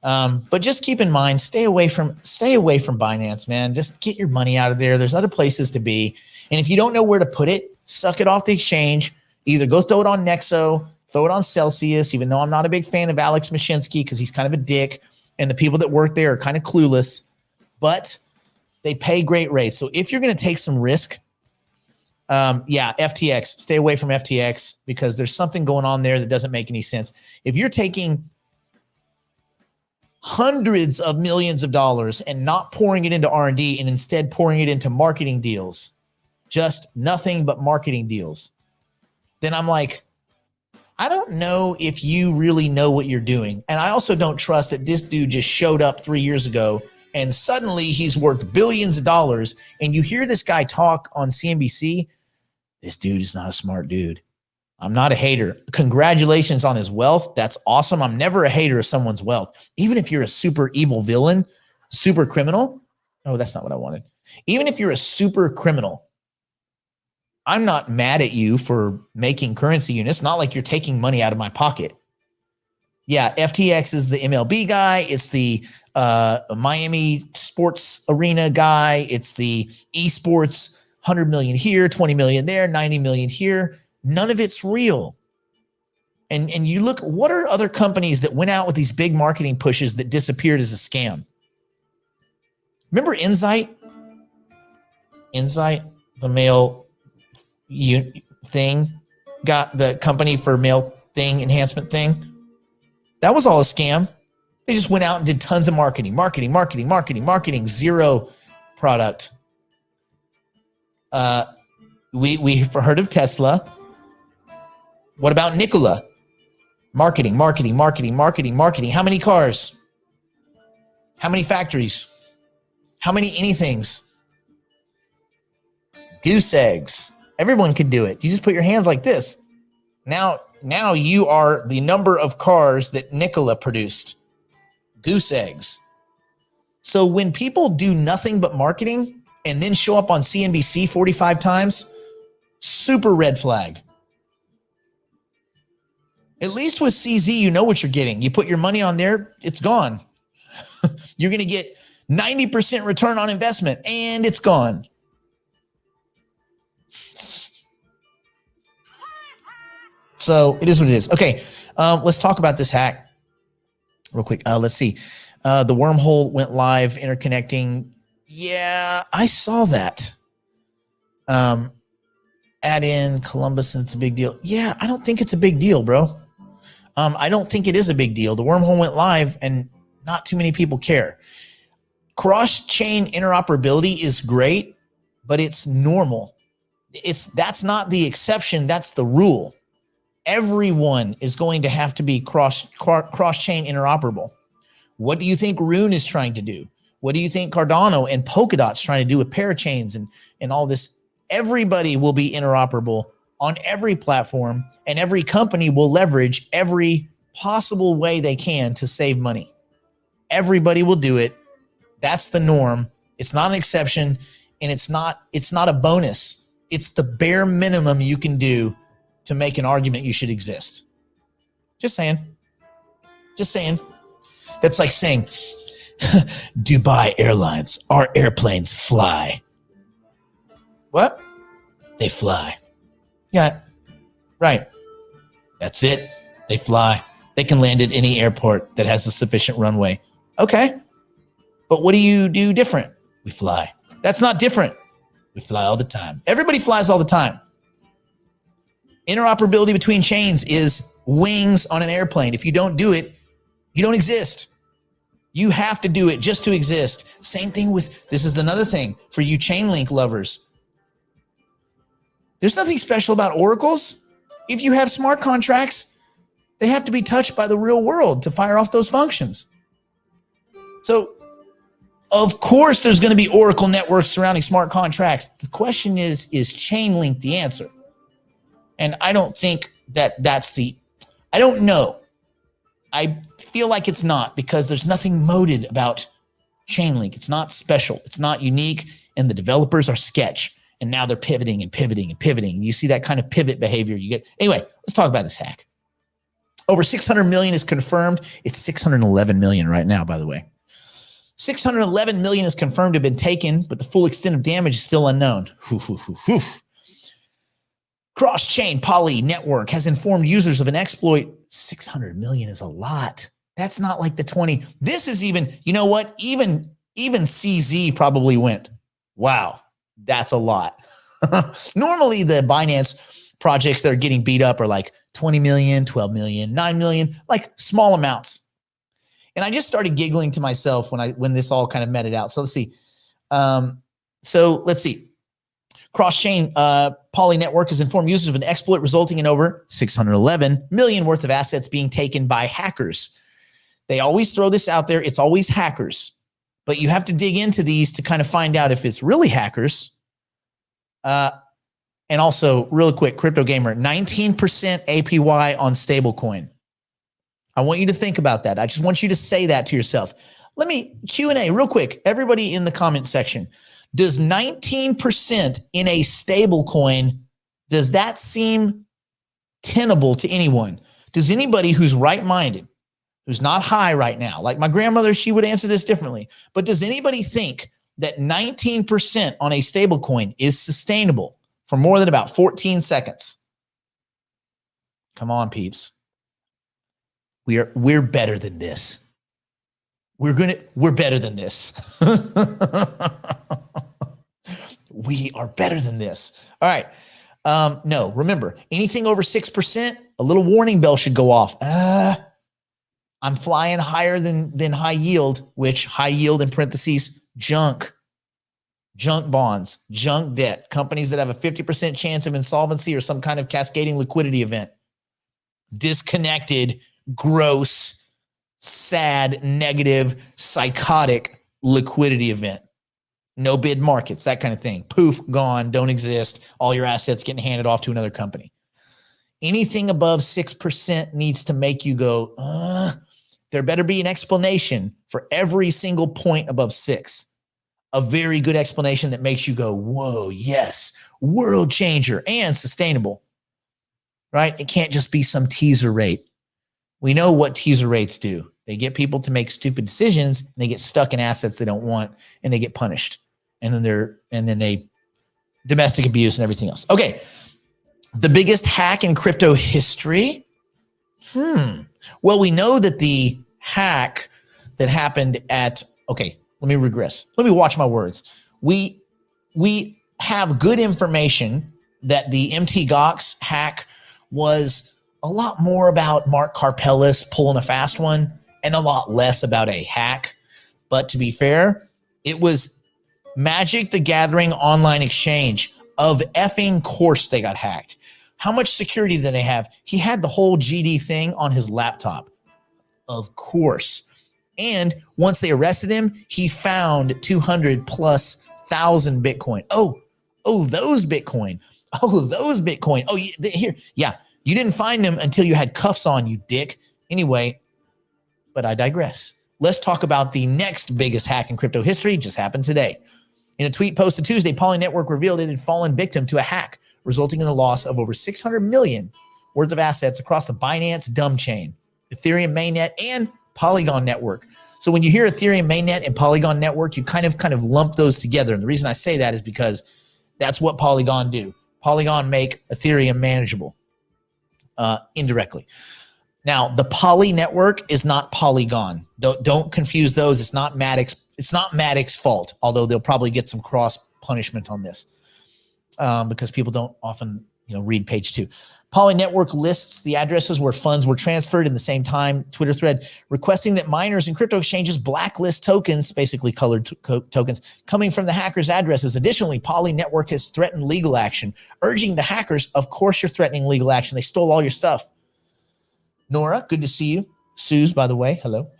But just keep in mind, stay away from Binance, man. Just get your money out of there. There's other places to be. And if you don't know where to put it, suck it off the exchange. Either go throw it on Nexo, throw it on Celsius, even though I'm not a big fan of Alex Mashinsky because he's kind of a dick. And the people that work there are kind of clueless, but they pay great rates. So if you're going to take some risk, FTX, stay away from FTX because there's something going on there that doesn't make any sense. If you're taking hundreds of millions of dollars and not pouring it into R&D and instead pouring it into marketing deals, just nothing but marketing deals, then I'm like, I don't know if you really know what you're doing. And I also don't trust that this dude just showed up 3 years ago and suddenly he's worth billions of dollars. And you hear this guy talk on CNBC. This dude is not a smart dude. I'm not a hater. Congratulations on his wealth. That's awesome. I'm never a hater of someone's wealth. Even if you're a super evil villain, super criminal. Oh, that's not what I wanted. Even if you're a super criminal, I'm not mad at you for making currency units. It's not like you're taking money out of my pocket. Yeah, FTX is the MLB guy. It's the Miami sports arena guy. It's the esports, 100 million here, 20 million there, 90 million here. None of it's real. And you look, what are other companies that went out with these big marketing pushes that disappeared as a scam? Remember Insight? Insight, the mail thing, got the company for mail thing, enhancement thing. That was all a scam. They just went out and did tons of marketing, zero product. We've heard of Tesla. What about Nikola? Marketing, marketing, marketing, marketing, marketing. How many cars? How many factories? How many anythings? Goose eggs. Everyone could do it. You just put your hands like this. Now you are the number of cars that Nikola produced. Goose eggs. So when people do nothing but marketing and then show up on CNBC 45 times, super red flag. At least with CZ, you know what you're getting. You put your money on there, it's gone. You're going to get 90% return on investment, and it's gone. So it is what it is. Okay, let's talk about this hack real quick. Let's see. The wormhole went live, interconnecting. Yeah, I saw that. Add in Columbus, and it's a big deal. Yeah, I don't think it's a big deal, bro. I don't think it is a big deal. The wormhole went live, and not too many people care. Cross-chain interoperability is great, but it's normal. That's not the exception. That's the rule. Everyone is going to have to be cross-chain interoperable. What do you think Rune is trying to do? What do you think Cardano and Polkadot's trying to do with parachains and all this? Everybody will be interoperable on every platform, and every company will leverage every possible way they can to save money. Everybody will do it. That's the norm. It's not an exception, and it's not a bonus. It's the bare minimum you can do to make an argument you should exist. Just saying. Just saying. That's like saying, Dubai Airlines, our airplanes fly. What? They fly. Yeah, right. That's it. They fly. They can land at any airport that has a sufficient runway. Okay. But what do you do different? We fly. That's not different. We fly all the time. Everybody flies all the time. Interoperability between chains is wings on an airplane. If you don't do it, you don't exist. You have to do it just to exist. Same thing with, this is another thing for you Chainlink lovers. There's nothing special about oracles. If you have smart contracts, they have to be touched by the real world to fire off those functions. So, of course, there's going to be oracle networks surrounding smart contracts. The question is Chainlink the answer? And I don't think that's I don't know. I feel like it's not, because there's nothing moded about Chainlink. It's not special. It's not unique. And the developers are sketch. And now they're pivoting and pivoting and pivoting. You see that kind of pivot behavior you get. Anyway, let's talk about this hack. Over 600 million is confirmed. It's 611 million right now, by the way. 611 million is confirmed to have been taken, but the full extent of damage is still unknown. Cross-chain Poly network has informed users of an exploit. 600 million is a lot. That's not like the 20. This is even, you know what? Even CZ probably went, wow, that's a lot. Normally the Binance projects that are getting beat up are like 20 million, 12 million, 9 million, like small amounts. And I just started giggling to myself when this all kind of meted out. So let's see. Cross-chain Poly network has informed users of an exploit resulting in over 611 million worth of assets being taken by hackers. They always throw this out there. It's always hackers. But you have to dig into these to kind of find out if it's really hackers. And also, real quick, Crypto Gamer, 19% APY on stablecoin. I want you to think about that. I just want you to say that to yourself. Let me Q&A real quick. Everybody in the comment section. Does 19% in a stable coin, does that seem tenable to anyone? Does anybody who's right-minded, who's not high right now, like my grandmother, she would answer this differently, but does anybody think that 19% on a stable coin is sustainable for more than about 14 seconds? Come on, peeps. We're better than this. We're better than this. We are better than this. All right. No, remember, anything over 6%, a little warning bell should go off. I'm flying higher than high yield, which high yield in parentheses, junk bonds, junk debt, companies that have a 50% chance of insolvency or some kind of cascading liquidity event. disconnected, gross, sad, negative, psychotic liquidity event. No bid markets, that kind of thing. Poof, gone, don't exist. All your assets getting handed off to another company. Anything above 6% needs to make you go, there better be an explanation for every single point above 6. A very good explanation that makes you go, whoa, yes, world changer and sustainable, right? It can't just be some teaser rate. We know what teaser rates do. They get people to make stupid decisions and they get stuck in assets they don't want and they get punished. And then they domestic abuse and everything else. Okay. The biggest hack in crypto history. Well, we know that the hack that happened at, okay, let me regress. Let me watch my words. We have good information that the MT Gox hack was a lot more about Mark Karpellis pulling a fast one and a lot less about a hack. But to be fair, it was Magic the Gathering online exchange. Of effing course they got hacked. How much security did they have? He had the whole GD thing on his laptop. Of course. And once they arrested him, he found 200,000+ Bitcoin. Oh, those Bitcoin. Oh, here. Yeah, you didn't find them until you had cuffs on, you dick. Anyway, but I digress. Let's talk about the next biggest hack in crypto history. Just happened today. In a tweet posted Tuesday, Poly Network revealed it had fallen victim to a hack, resulting in the loss of over 600 million worth of assets across the Binance Dumb Chain, Ethereum Mainnet, and Polygon Network. So when you hear Ethereum Mainnet and Polygon Network, you kind of lump those together. And the reason I say that is because that's what Polygon do. Polygon make Ethereum manageable indirectly. Now, the Poly Network is not Polygon. Don't confuse those. It's not Matic's fault, although they'll probably get some cross punishment on this because people don't often read page 2. Poly Network lists the addresses where funds were transferred in the same time. Twitter thread requesting that miners and crypto exchanges blacklist tokens, basically colored tokens, coming from the hackers' addresses. Additionally, Poly Network has threatened legal action, urging the hackers, of course you're threatening legal action. They stole all your stuff. Nora, good to see you. Suze, by the way, hello.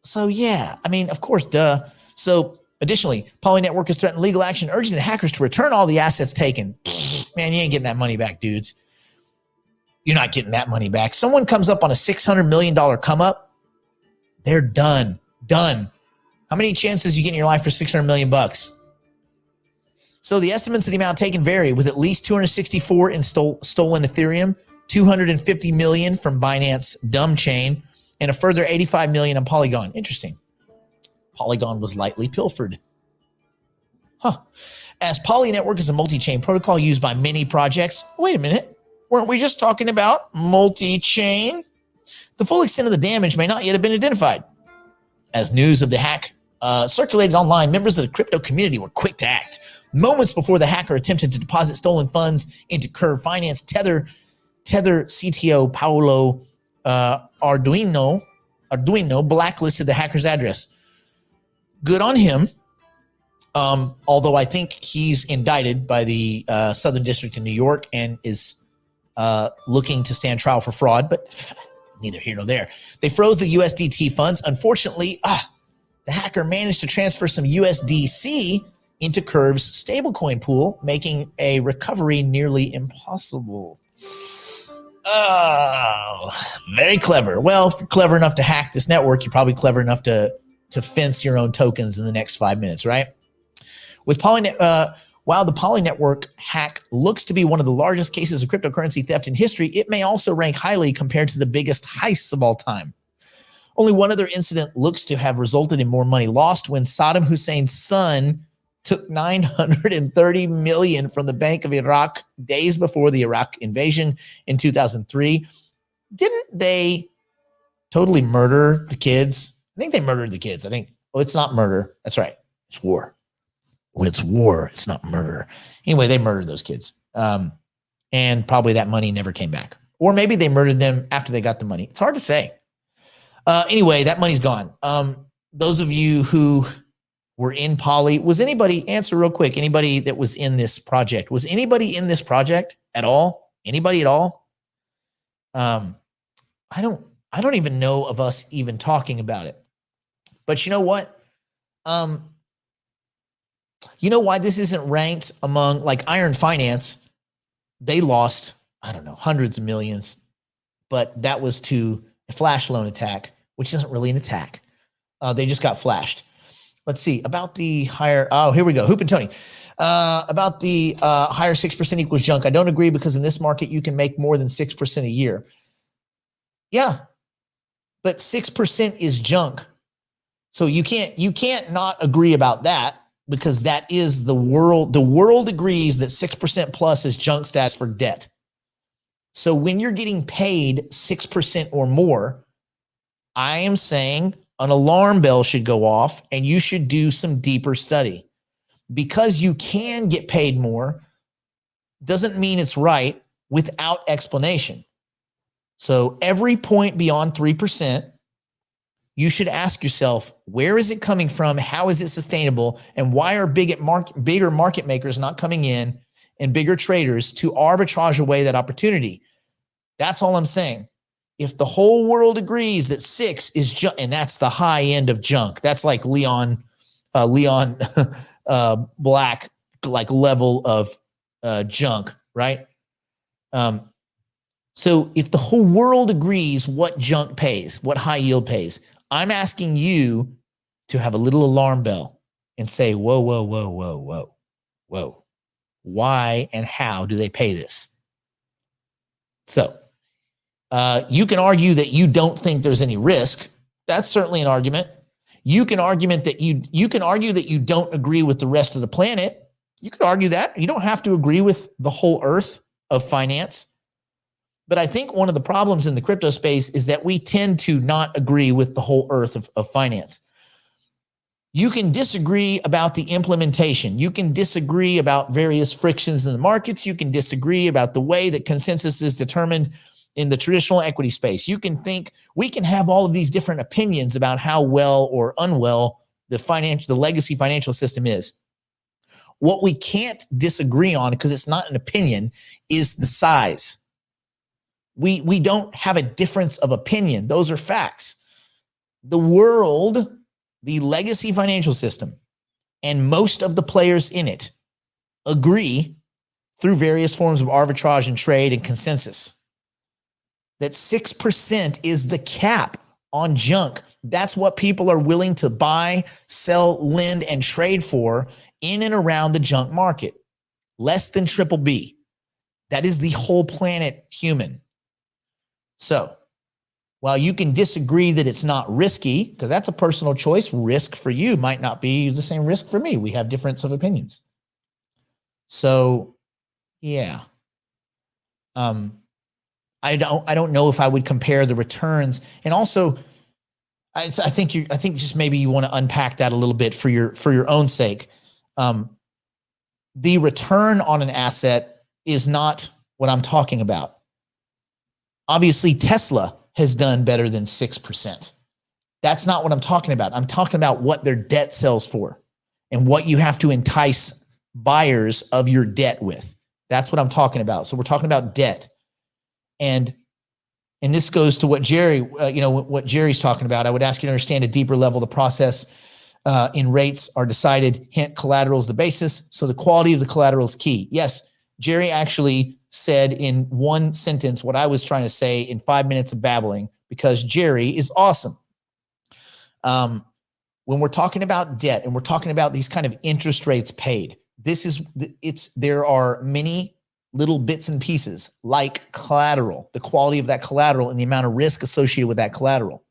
So yeah, I mean, of course, duh. So additionally, Poly Network has threatened legal action, urging the hackers to return all the assets taken. Man, you ain't getting that money back, dudes. You're not getting that money back. Someone comes up on a $600 million come up, they're done. How many chances you get in your life for $600 million bucks? So the estimates of the amount taken vary, with at least 264 in stolen Ethereum, 250 million from Binance Dumb Chain, and a further 85 million on Polygon. Interesting. Polygon was lightly pilfered. As Poly Network is a multi-chain protocol used by many projects. Wait a minute. Weren't we just talking about multi-chain? The full extent of the damage may not yet have been identified. As news of the hack circulated online, members of the crypto community were quick to act. Moments before the hacker attempted to deposit stolen funds into Curve Finance, Tether CTO Paolo Arduino blacklisted the hacker's address. Good on him. Although I think he's indicted by the Southern District in New York and is looking to stand trial for fraud, but neither here nor there. They froze the USDT funds. Unfortunately, the hacker managed to transfer some USDC into Curve's stablecoin pool, making a recovery nearly impossible. Oh, very clever. Well, if you're clever enough to hack this network, you're probably clever enough to fence your own tokens in the next 5 minutes, right? With while the Poly Network hack looks to be one of the largest cases of cryptocurrency theft in history, it may also rank highly compared to the biggest heists of all time. Only one other incident looks to have resulted in more money lost, when Saddam Hussein's son took $930 million from the Bank of Iraq days before the Iraq invasion in 2003. Didn't they totally murder the kids? I think they murdered the kids. It's not murder. That's right. It's war. When it's war, it's not murder. Anyway, they murdered those kids. And probably that money never came back. Or maybe they murdered them after they got the money. It's hard to say. Anyway, that money's gone. Those of you who were in Poly, was anybody, answer real quick, anybody that was in this project? Was anybody in this project at all? Anybody at all? I don't even know of us even talking about it. But you know what? You know why this isn't ranked among, like, Iron Finance? They lost, I don't know, hundreds of millions, but that was to a flash loan attack, which isn't really an attack. They just got flashed. Let's see about the higher. Oh, here we go. Hoop and Tony. About the higher 6% equals junk. I don't agree, because in this market, you can make more than 6% a year. Yeah, but 6% is junk. So you can't not agree about that, because that is the world. The world agrees that 6% plus is junk status for debt. So when you're getting paid 6% or more, I am saying an alarm bell should go off and you should do some deeper study. Because you can get paid more doesn't mean it's right without explanation. So every point beyond 3%, you should ask yourself, where is it coming from? How is it sustainable? And why are bigger market makers not coming in, and bigger traders, to arbitrage away that opportunity? That's all I'm saying. If the whole world agrees that 6 is junk, and that's the high end of junk, that's like Leon Black, like, level of junk, right? So if the whole world agrees what junk pays, what high yield pays, I'm asking you to have a little alarm bell and say, whoa, whoa, whoa, whoa, whoa, whoa. Why and how do they pay this? So you can argue that you don't think there's any risk. That's certainly an argument. You can argue that you don't agree with the rest of the planet. You could argue that. You don't have to agree with the whole earth of finance. But I think one of the problems in the crypto space is that we tend to not agree with the whole earth of finance. You can disagree about the implementation. You can disagree about various frictions in the markets. You can disagree about the way that consensus is determined in the traditional equity space. You can think, we can have all of these different opinions about how well or unwell the legacy financial system is. What we can't disagree on, because it's not an opinion, is the size. We don't have a difference of opinion. Those are facts. The world, the legacy financial system, and most of the players in it agree, through various forms of arbitrage and trade and consensus, that 6% is the cap on junk. That's what people are willing to buy, sell, lend, and trade for in and around the junk market. Less than triple B. That is the whole planet human. So while you can disagree that it's not risky, because that's a personal choice, risk for you might not be the same risk for me. We have difference of opinions. So yeah. I don't know if I would compare the returns. And also, I think just maybe you want to unpack that a little bit for your own sake. The return on an asset is not what I'm talking about. Obviously, Tesla has done better than 6%. That's not what I'm talking about. I'm talking about what their debt sells for and what you have to entice buyers of your debt with. That's what I'm talking about. So we're talking about debt. And this goes to what what Jerry's talking about. I would ask you to understand a deeper level. The process in rates are decided. Hint, collateral is the basis. So the quality of the collateral is key. Yes, Jerry actually said in one sentence what I was trying to say in 5 minutes of babbling, because Jerry is awesome. When we're talking about debt and we're talking about these kind of interest rates paid, there are many little bits and pieces like collateral, the quality of that collateral and the amount of risk associated with that collateral.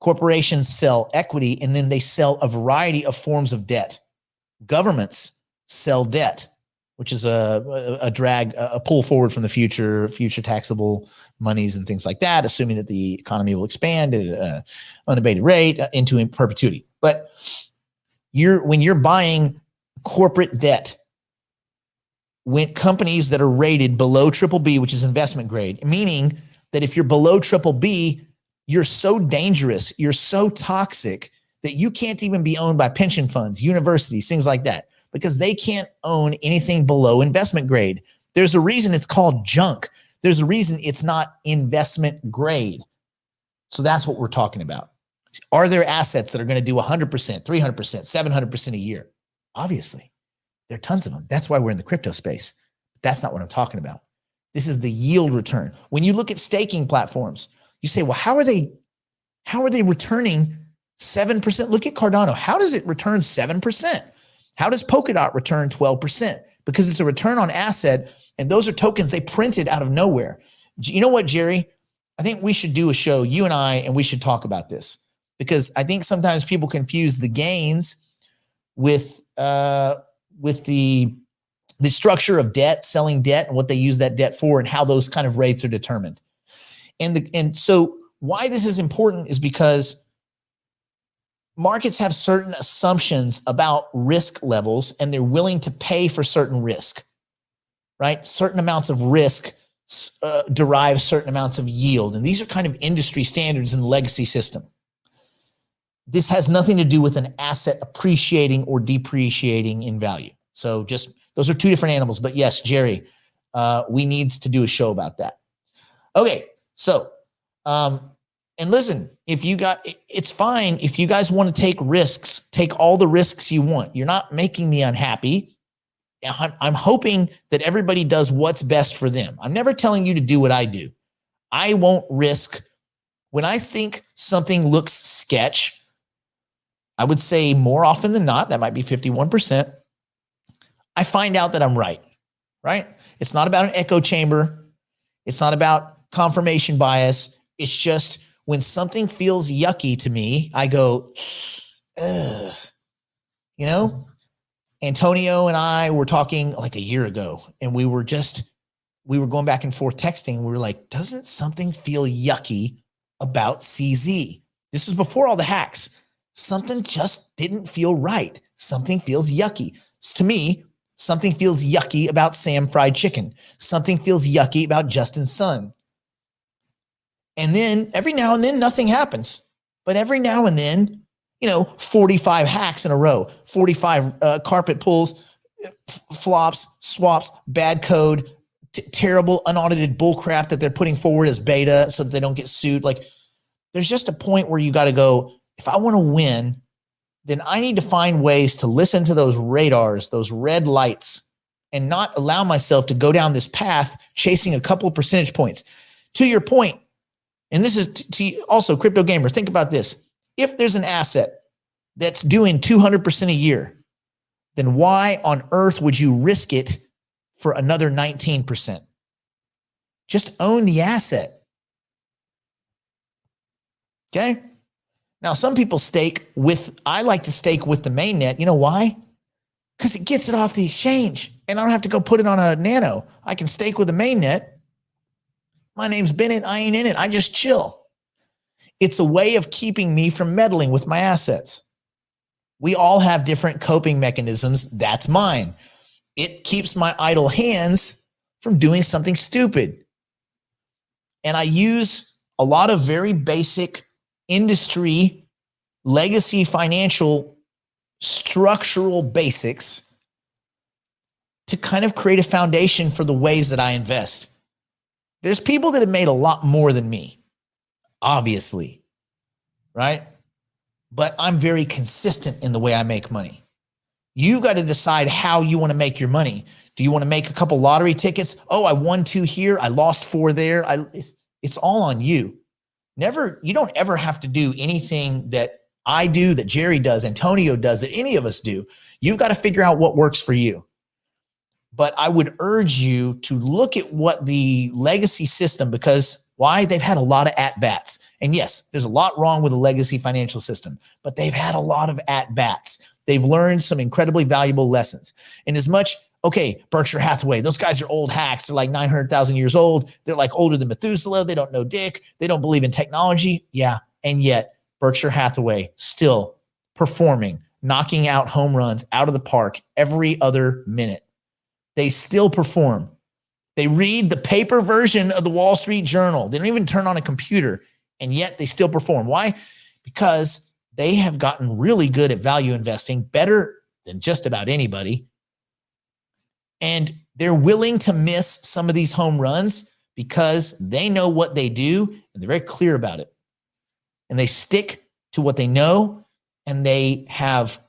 Corporations sell equity, and then they sell a variety of forms of debt. Governments sell debt, which is a pull forward from the future taxable monies and things like that, assuming that the economy will expand at an unabated rate into perpetuity. But when you're buying corporate debt, when companies that are rated below triple B, which is investment grade, meaning that if you're below triple B, you're so dangerous, you're so toxic that you can't even be owned by pension funds, universities, things like that, because they can't own anything below investment grade. There's a reason it's called junk. There's a reason it's not investment grade. So that's what we're talking about. Are there assets that are going to do 100%, 300%, 700% a year? Obviously, there are tons of them. That's why we're in the crypto space. That's not what I'm talking about. This is the yield return. When you look at staking platforms, you say, well, how are they returning 7%? Look at Cardano. How does it return 7%? How does Polkadot return 12%? Because it's a return on asset, and those are tokens they printed out of nowhere. You know what, Jerry? I think we should do a show, you and I, and we should talk about this, because I think sometimes people confuse the gains with the structure of debt, selling debt, and what they use that debt for, and how those kind of rates are determined. And so why this is important is because markets have certain assumptions about risk levels, and they're willing to pay for certain risk, right? Certain amounts of risk derive certain amounts of yield. And these are kind of industry standards in the legacy system. This has nothing to do with an asset appreciating or depreciating in value. So just, those are two different animals. But yes, Jerry, we need to do a show about that. Okay, so, and listen, it's fine if you guys want to take risks, take all the risks you want. You're not making me unhappy. I'm hoping that everybody does what's best for them. I'm never telling you to do what I do. I won't risk. When I think something looks sketch, I would say more often than not, that might be 51%, I find out that I'm right? It's not about an echo chamber. It's not about confirmation bias. It's just when something feels yucky to me, I go, ugh. You know, Antonio and I were talking like a year ago, and we were going back and forth texting. We were like, doesn't something feel yucky about CZ? This was before all the hacks. Something just didn't feel right. Something feels yucky. To me, something feels yucky about Sam Fried Chicken. Something feels yucky about Justin Sun. And then every now and then nothing happens. But every now and then, 45 hacks in a row, 45 carpet pulls, flops, swaps, bad code, terrible unaudited bullcrap that they're putting forward as beta so that they don't get sued. Like, there's just a point where you got to go, if I want to win, then I need to find ways to listen to those radars, those red lights, and not allow myself to go down this path chasing a couple of percentage points. To your point, and this is to also crypto gamer, think about this. If there's an asset that's doing 200% a year, then why on earth would you risk it for another 19%? Just own the asset. Okay? Now, some people I like to stake with the mainnet. You know why? Because it gets it off the exchange, and I don't have to go put it on a nano. I can stake with a mainnet. My name's Bennett. I ain't in it. I just chill. It's a way of keeping me from meddling with my assets. We all have different coping mechanisms. That's mine. It keeps my idle hands from doing something stupid. And I use a lot of very basic industry, legacy financial, structural basics to kind of create a foundation for the ways that I invest. There's people that have made a lot more than me, obviously, right? But I'm very consistent in the way I make money. You got to decide how you want to make your money. Do you want to make a couple lottery tickets? Oh, I won 2 here. I lost 4 there. It's all on you. You don't ever have to do anything that I do, that Jerry does, Antonio does, that any of us do. You've got to figure out what works for you. But I would urge you to look at what the legacy system, because why? They've had a lot of at-bats. And yes, there's a lot wrong with the legacy financial system, but they've had a lot of at-bats. They've learned some incredibly valuable lessons. And as much, okay, Berkshire Hathaway, those guys are old hacks. They're like 900,000 years old. They're like older than Methuselah. They don't know dick. They don't believe in technology. Yeah. And yet Berkshire Hathaway still performing, knocking out home runs out of the park every other minute. They still perform. They read the paper version of the Wall Street Journal. They don't even turn on a computer, and yet they still perform. Why? Because they have gotten really good at value investing, better than just about anybody. And they're willing to miss some of these home runs because they know what they do and they're very clear about it. And they stick to what they know, and they have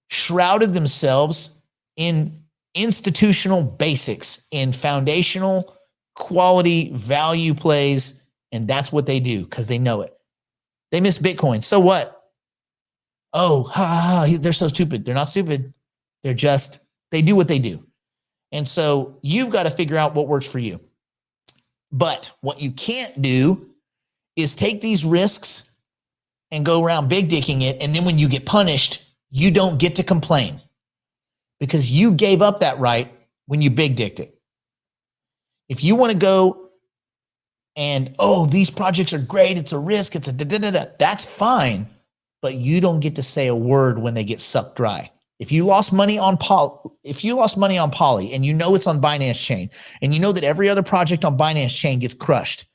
shrouded themselves in institutional basics, in foundational quality value plays. And that's what they do because they know it. They miss Bitcoin. So what? Oh, they're so stupid. They're not stupid. They do what they do. And so you've got to figure out what works for you. But what you can't do is take these risks and go around big dicking it. And then when you get punished, you don't get to complain because you gave up that right when you big dicked it. If you want to go and, oh, these projects are great, it's a risk, it's a da-da-da-da, that's fine. But you don't get to say a word when they get sucked dry. If you lost money on Poly and you know it's on Binance Chain and you know that every other project on Binance Chain gets crushed,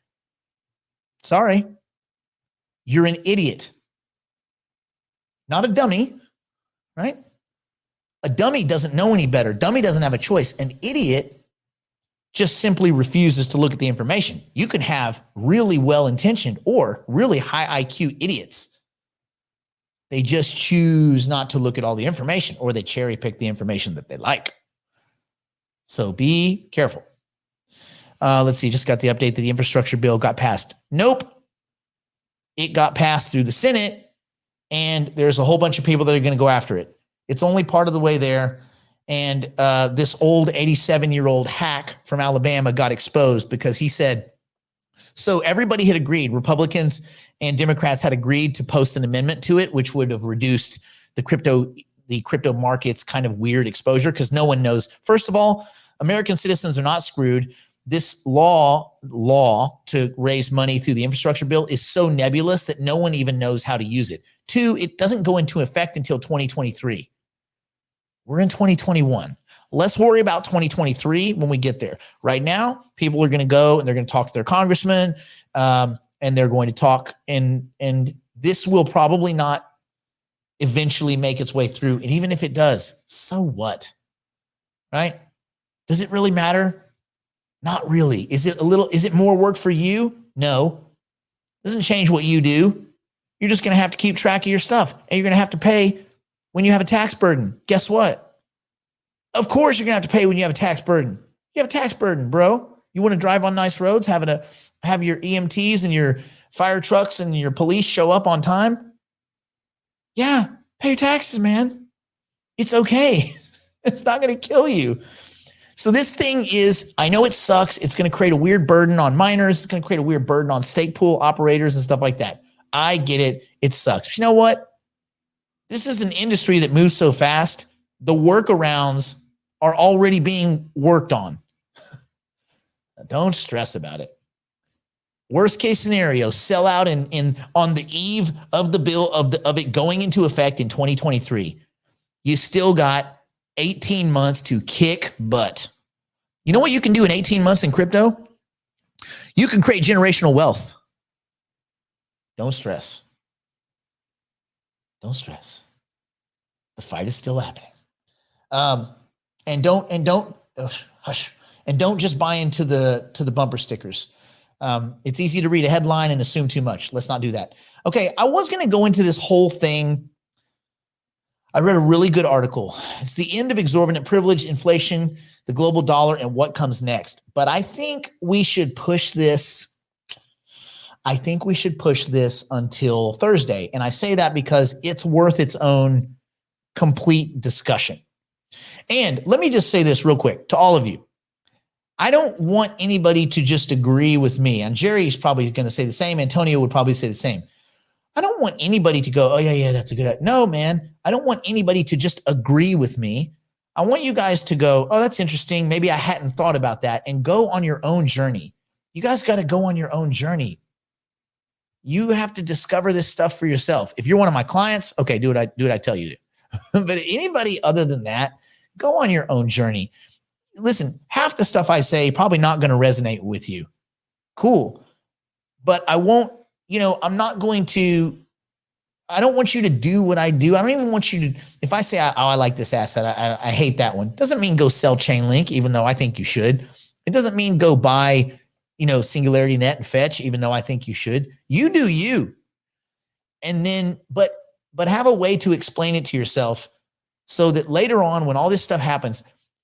sorry, you're an idiot. Not a dummy, right? A dummy doesn't know any better. Dummy doesn't have a choice. An idiot just simply refuses to look at the information. You can have really well-intentioned or really high IQ idiots. They just choose not to look at all the information, or they cherry pick the information that they like. So be careful. Let's see, just got the update that the infrastructure bill got passed. Nope. It got passed through the Senate, and there's a whole bunch of people that are going to go after it. It's only part of the way there. And this old 87-year-old hack from Alabama got exposed because he said, so everybody had agreed, Republicans and Democrats had agreed to post an amendment to it, which would have reduced the crypto market's kind of weird exposure because no one knows. First of all, American citizens are not screwed. This law to raise money through the infrastructure bill is so nebulous that no one even knows how to use it. Two, it doesn't go into effect until 2023. We're in 2021. Let's worry about 2023 when we get there. Right now, people are going to go and they're going to talk to their congressman, and they're going to talk, and this will probably not eventually make its way through. And even if it does, so what? Right? Does it really matter? Not really. Is it more work for you? No. Doesn't change what you do. You're just going to have to keep track of your stuff, and you're going to have to pay when you have a tax burden. Guess what? Of course, you're going to have to pay when you have a tax burden. You have a tax burden, bro. You want to drive on nice roads, have your EMTs and your fire trucks and your police show up on time? Yeah, pay your taxes, man. It's okay. It's not going to kill you. So this thing is, I know it sucks. It's going to create a weird burden on miners. It's going to create a weird burden on stake pool operators and stuff like that. I get it. It sucks. But you know what? This is an industry that moves so fast. The workarounds are already being worked on. Don't stress about it. Worst case scenario, sell out on the eve of the bill of it going into effect in 2023. You still got 18 months to kick butt. You know what you can do in 18 months in crypto? You can create generational wealth. Don't stress. Don't stress. The fight is still happening. And don't just buy into the bumper stickers. It's easy to read a headline and assume too much. Let's not do that. Okay, I was going to go into this whole thing. I read a really good article. It's the end of exorbitant privilege, inflation, the global dollar, and what comes next. But I think we should push this. Until Thursday. And I say that because it's worth its own complete discussion. And let me just say this real quick to all of you. I don't want anybody to just agree with me. And Jerry's probably going to say the same. Antonio would probably say the same. I don't want anybody to go, oh, yeah, that's a good idea. No, man. I don't want anybody to just agree with me. I want you guys to go, oh, that's interesting. Maybe I hadn't thought about that, and go on your own journey. You guys got to go on your own journey. You have to discover this stuff for yourself. If you're one of my clients, okay, do what I tell you to. But anybody other than that, go on your own journey. Listen, half the stuff I say probably not going to resonate with you. Cool. But I won't, I'm not going to, I don't want you to do what I do. I don't even want you to, if I say, I like this asset, I hate that one. Doesn't mean go sell Chainlink, even though I think you should. It doesn't mean go buy Singularity Net and Fetch, even though I think you should. You do you. And then, but have a way to explain it to yourself so that later on, when all this stuff happens,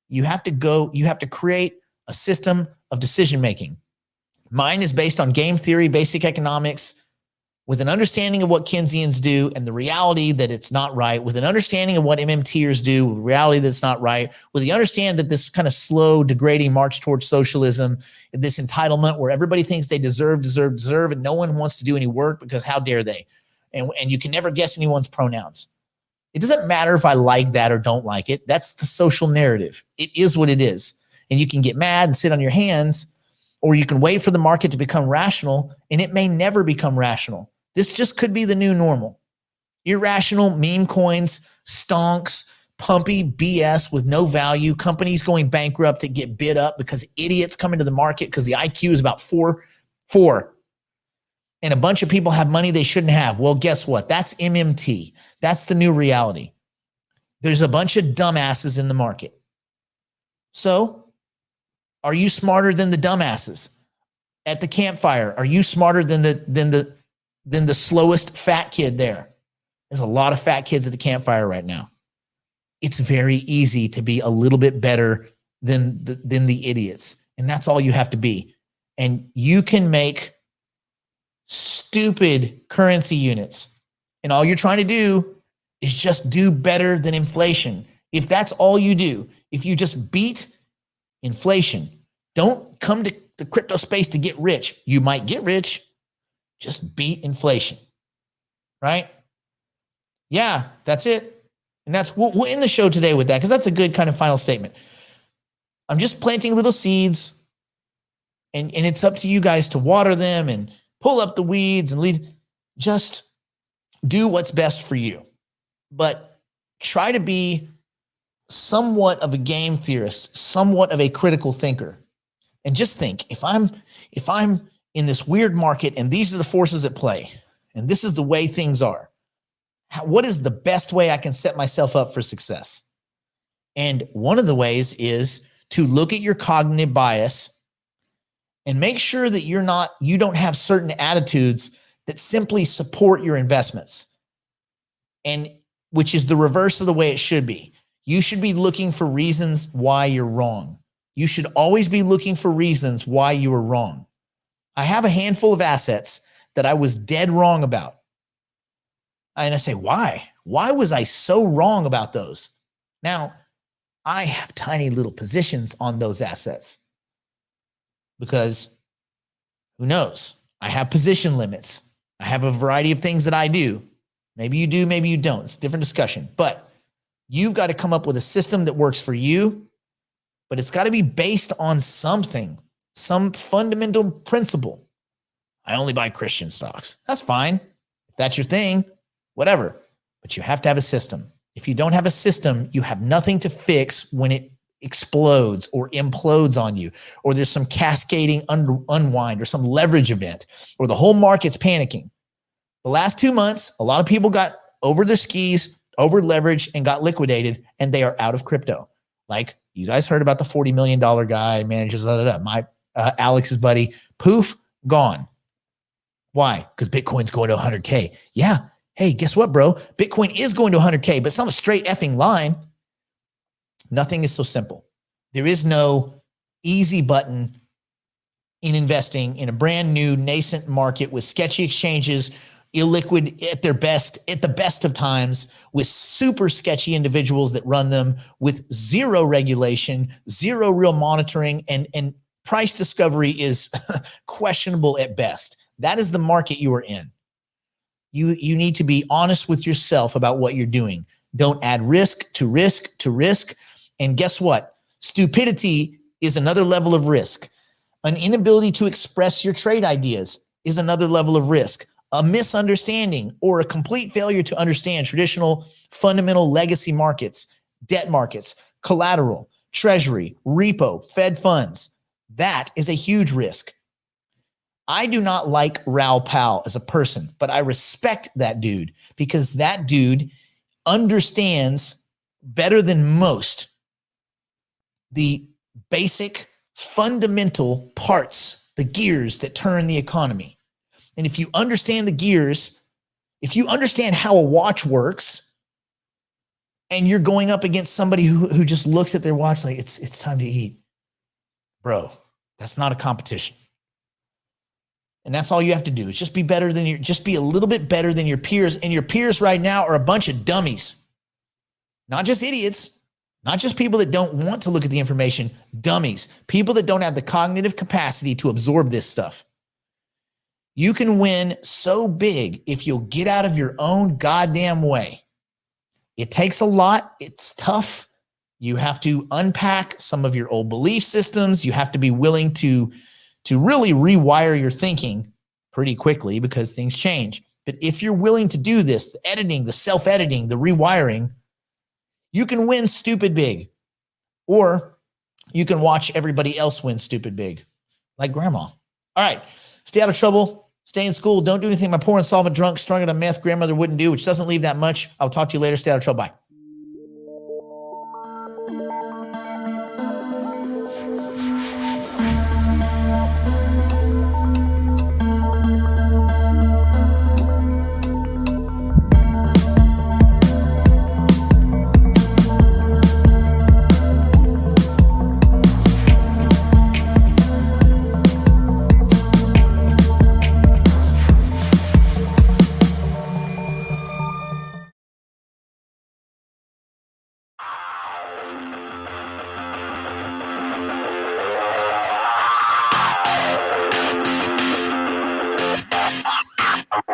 you have to create a system of decision-making. Mine is based on game theory, basic economics, with an understanding of what Keynesians do and the reality that it's not right, with an understanding of what MMTers do, with reality that's not right, with the understand that this kind of slow, degrading march towards socialism, this entitlement where everybody thinks they deserve, and no one wants to do any work because how dare they? And you can never guess anyone's pronouns. It doesn't matter if I like that or don't like it. That's the social narrative. It is what it is. And you can get mad and sit on your hands, or you can wait for the market to become rational, and it may never become rational. This just could be the new normal. Irrational meme coins, stonks, pumpy BS with no value, companies going bankrupt that get bid up because idiots come into the market because the IQ is about four. And a bunch of people have money they shouldn't have. Well, guess what? That's MMT. That's the new reality. There's a bunch of dumbasses in the market. So, are you smarter than the dumbasses at the campfire? Are you smarter than the slowest fat kid there? There's a lot of fat kids at the campfire right now. It's very easy to be a little bit better than the idiots. And that's all you have to be. And you can make stupid currency units. And all you're trying to do is just do better than inflation. If that's all you do, if you just beat inflation, don't come to the crypto space to get rich. You might get rich. Just beat inflation, right? Yeah, that's it. And we'll end the show today with that because that's a good kind of final statement. I'm just planting little seeds, and it's up to you guys to water them and pull up the weeds and leave. Just do what's best for you. But try to be somewhat of a game theorist, somewhat of a critical thinker. And just think, if I'm in this weird market and these are the forces at play, and this is the way things are, what is the best way I can set myself up for success? And one of the ways is to look at your cognitive bias and make sure that you don't have certain attitudes that simply support your investments, and which is the reverse of the way it should be. You should be looking for reasons why you're wrong. You should always be looking for reasons why you were wrong. I have a handful of assets that I was dead wrong about. And I say, why? Why was I so wrong about those? Now, I have tiny little positions on those assets because who knows? I have position limits. I have a variety of things that I do. Maybe you do, maybe you don't. It's a different discussion. But you've got to come up with a system that works for you, but it's got to be based on something, some fundamental principle. I only buy Christian stocks. That's fine. If that's your thing, whatever. But you have to have a system. If you don't have a system, you have nothing to fix when it explodes or implodes on you, or there's some cascading unwind or some leverage event, or the whole market's panicking. The last 2 months, a lot of people got over their skis, over leveraged, and got liquidated, and they are out of crypto. Like you guys heard about the $40 million guy, manages, my Alex's buddy, poof, gone. Why? Because Bitcoin's going to 100K. Yeah. Hey, guess what, bro? Bitcoin is going to 100K, but it's not a straight effing line. Nothing is so simple. There is no easy button in investing in a brand new nascent market with sketchy exchanges, illiquid at the best of times, with super sketchy individuals that run them, with zero regulation, zero real monitoring, and price discovery is questionable at best. That is the market you are in. You need to be honest with yourself about what you're doing. Don't add risk to risk to risk. And guess what? Stupidity is another level of risk. An inability to express your trade ideas is another level of risk. A misunderstanding or a complete failure to understand traditional fundamental legacy markets, debt markets, collateral, treasury, repo, Fed funds. That is a huge risk. I do not like Raoul Pal as a person, but I respect that dude because that dude understands better than most the basic fundamental parts the gears that turn the economy. And if you understand the gears, if you understand how a watch works, and you're going up against somebody who just looks at their watch like it's time to eat, bro, that's not a competition. And that's all you have to do is just be better than just be a little bit better than your peers. And your peers right now are a bunch of dummies, not just idiots, not just people that don't want to look at the information, dummies, people that don't have the cognitive capacity to absorb this stuff. You can win so big if you'll get out of your own goddamn way. It takes a lot. It's tough. You have to unpack some of your old belief systems. You have to be willing to really rewire your thinking pretty quickly because things change. But if you're willing to do this, the editing, the self-editing, the rewiring, you can win stupid big. Or you can watch everybody else win stupid big, like grandma. All right, stay out of trouble. Stay in school. Don't do anything my poor, insolvent, drunk, strung out on meth grandmother wouldn't do, which doesn't leave that much. I'll talk to you later. Stay out of trouble. Bye.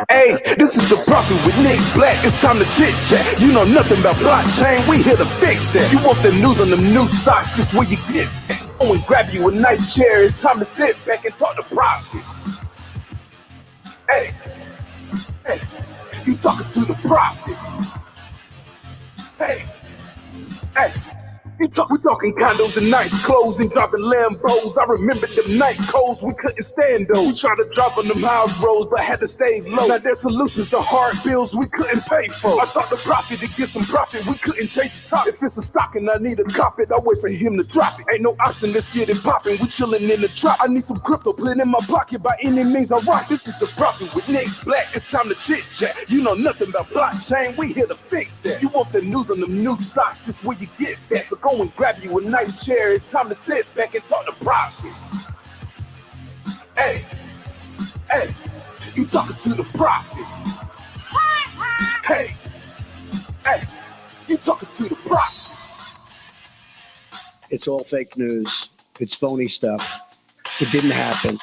Hey, this is the Prophet with Nick Black. It's time to chit chat. You know nothing about blockchain. We here to fix that. You want the news on them new stocks? This where you get it. Go and grab you a nice chair. It's time to sit back and talk to Prophet. Hey, you talking to the Prophet? Hey. We talking condos and nice clothes and dropping Lambos. I remember them night codes, we couldn't stand those. We tried to drive on them house roads, but had to stay low. Now there's solutions to hard bills we couldn't pay for. I talked to Prophet to get some profit, we couldn't change the top. If it's a stock and I need to cop it, I wait for him to drop it. Ain't no option, let's get it popping. We chilling in the drop. I need some crypto, put it in my pocket. By any means I rock. This is the Prophet with Nick Black. It's time to chit chat. You know nothing about blockchain, we here to fix that. You want the news on them new stocks, this where you get that. So go and grab you a nice chair. It's time to sit back and talk to Prophet. Hey, you talking to the Prophet. Hey, you talking to the Prophet. It's all fake news. It's phony stuff. It didn't happen.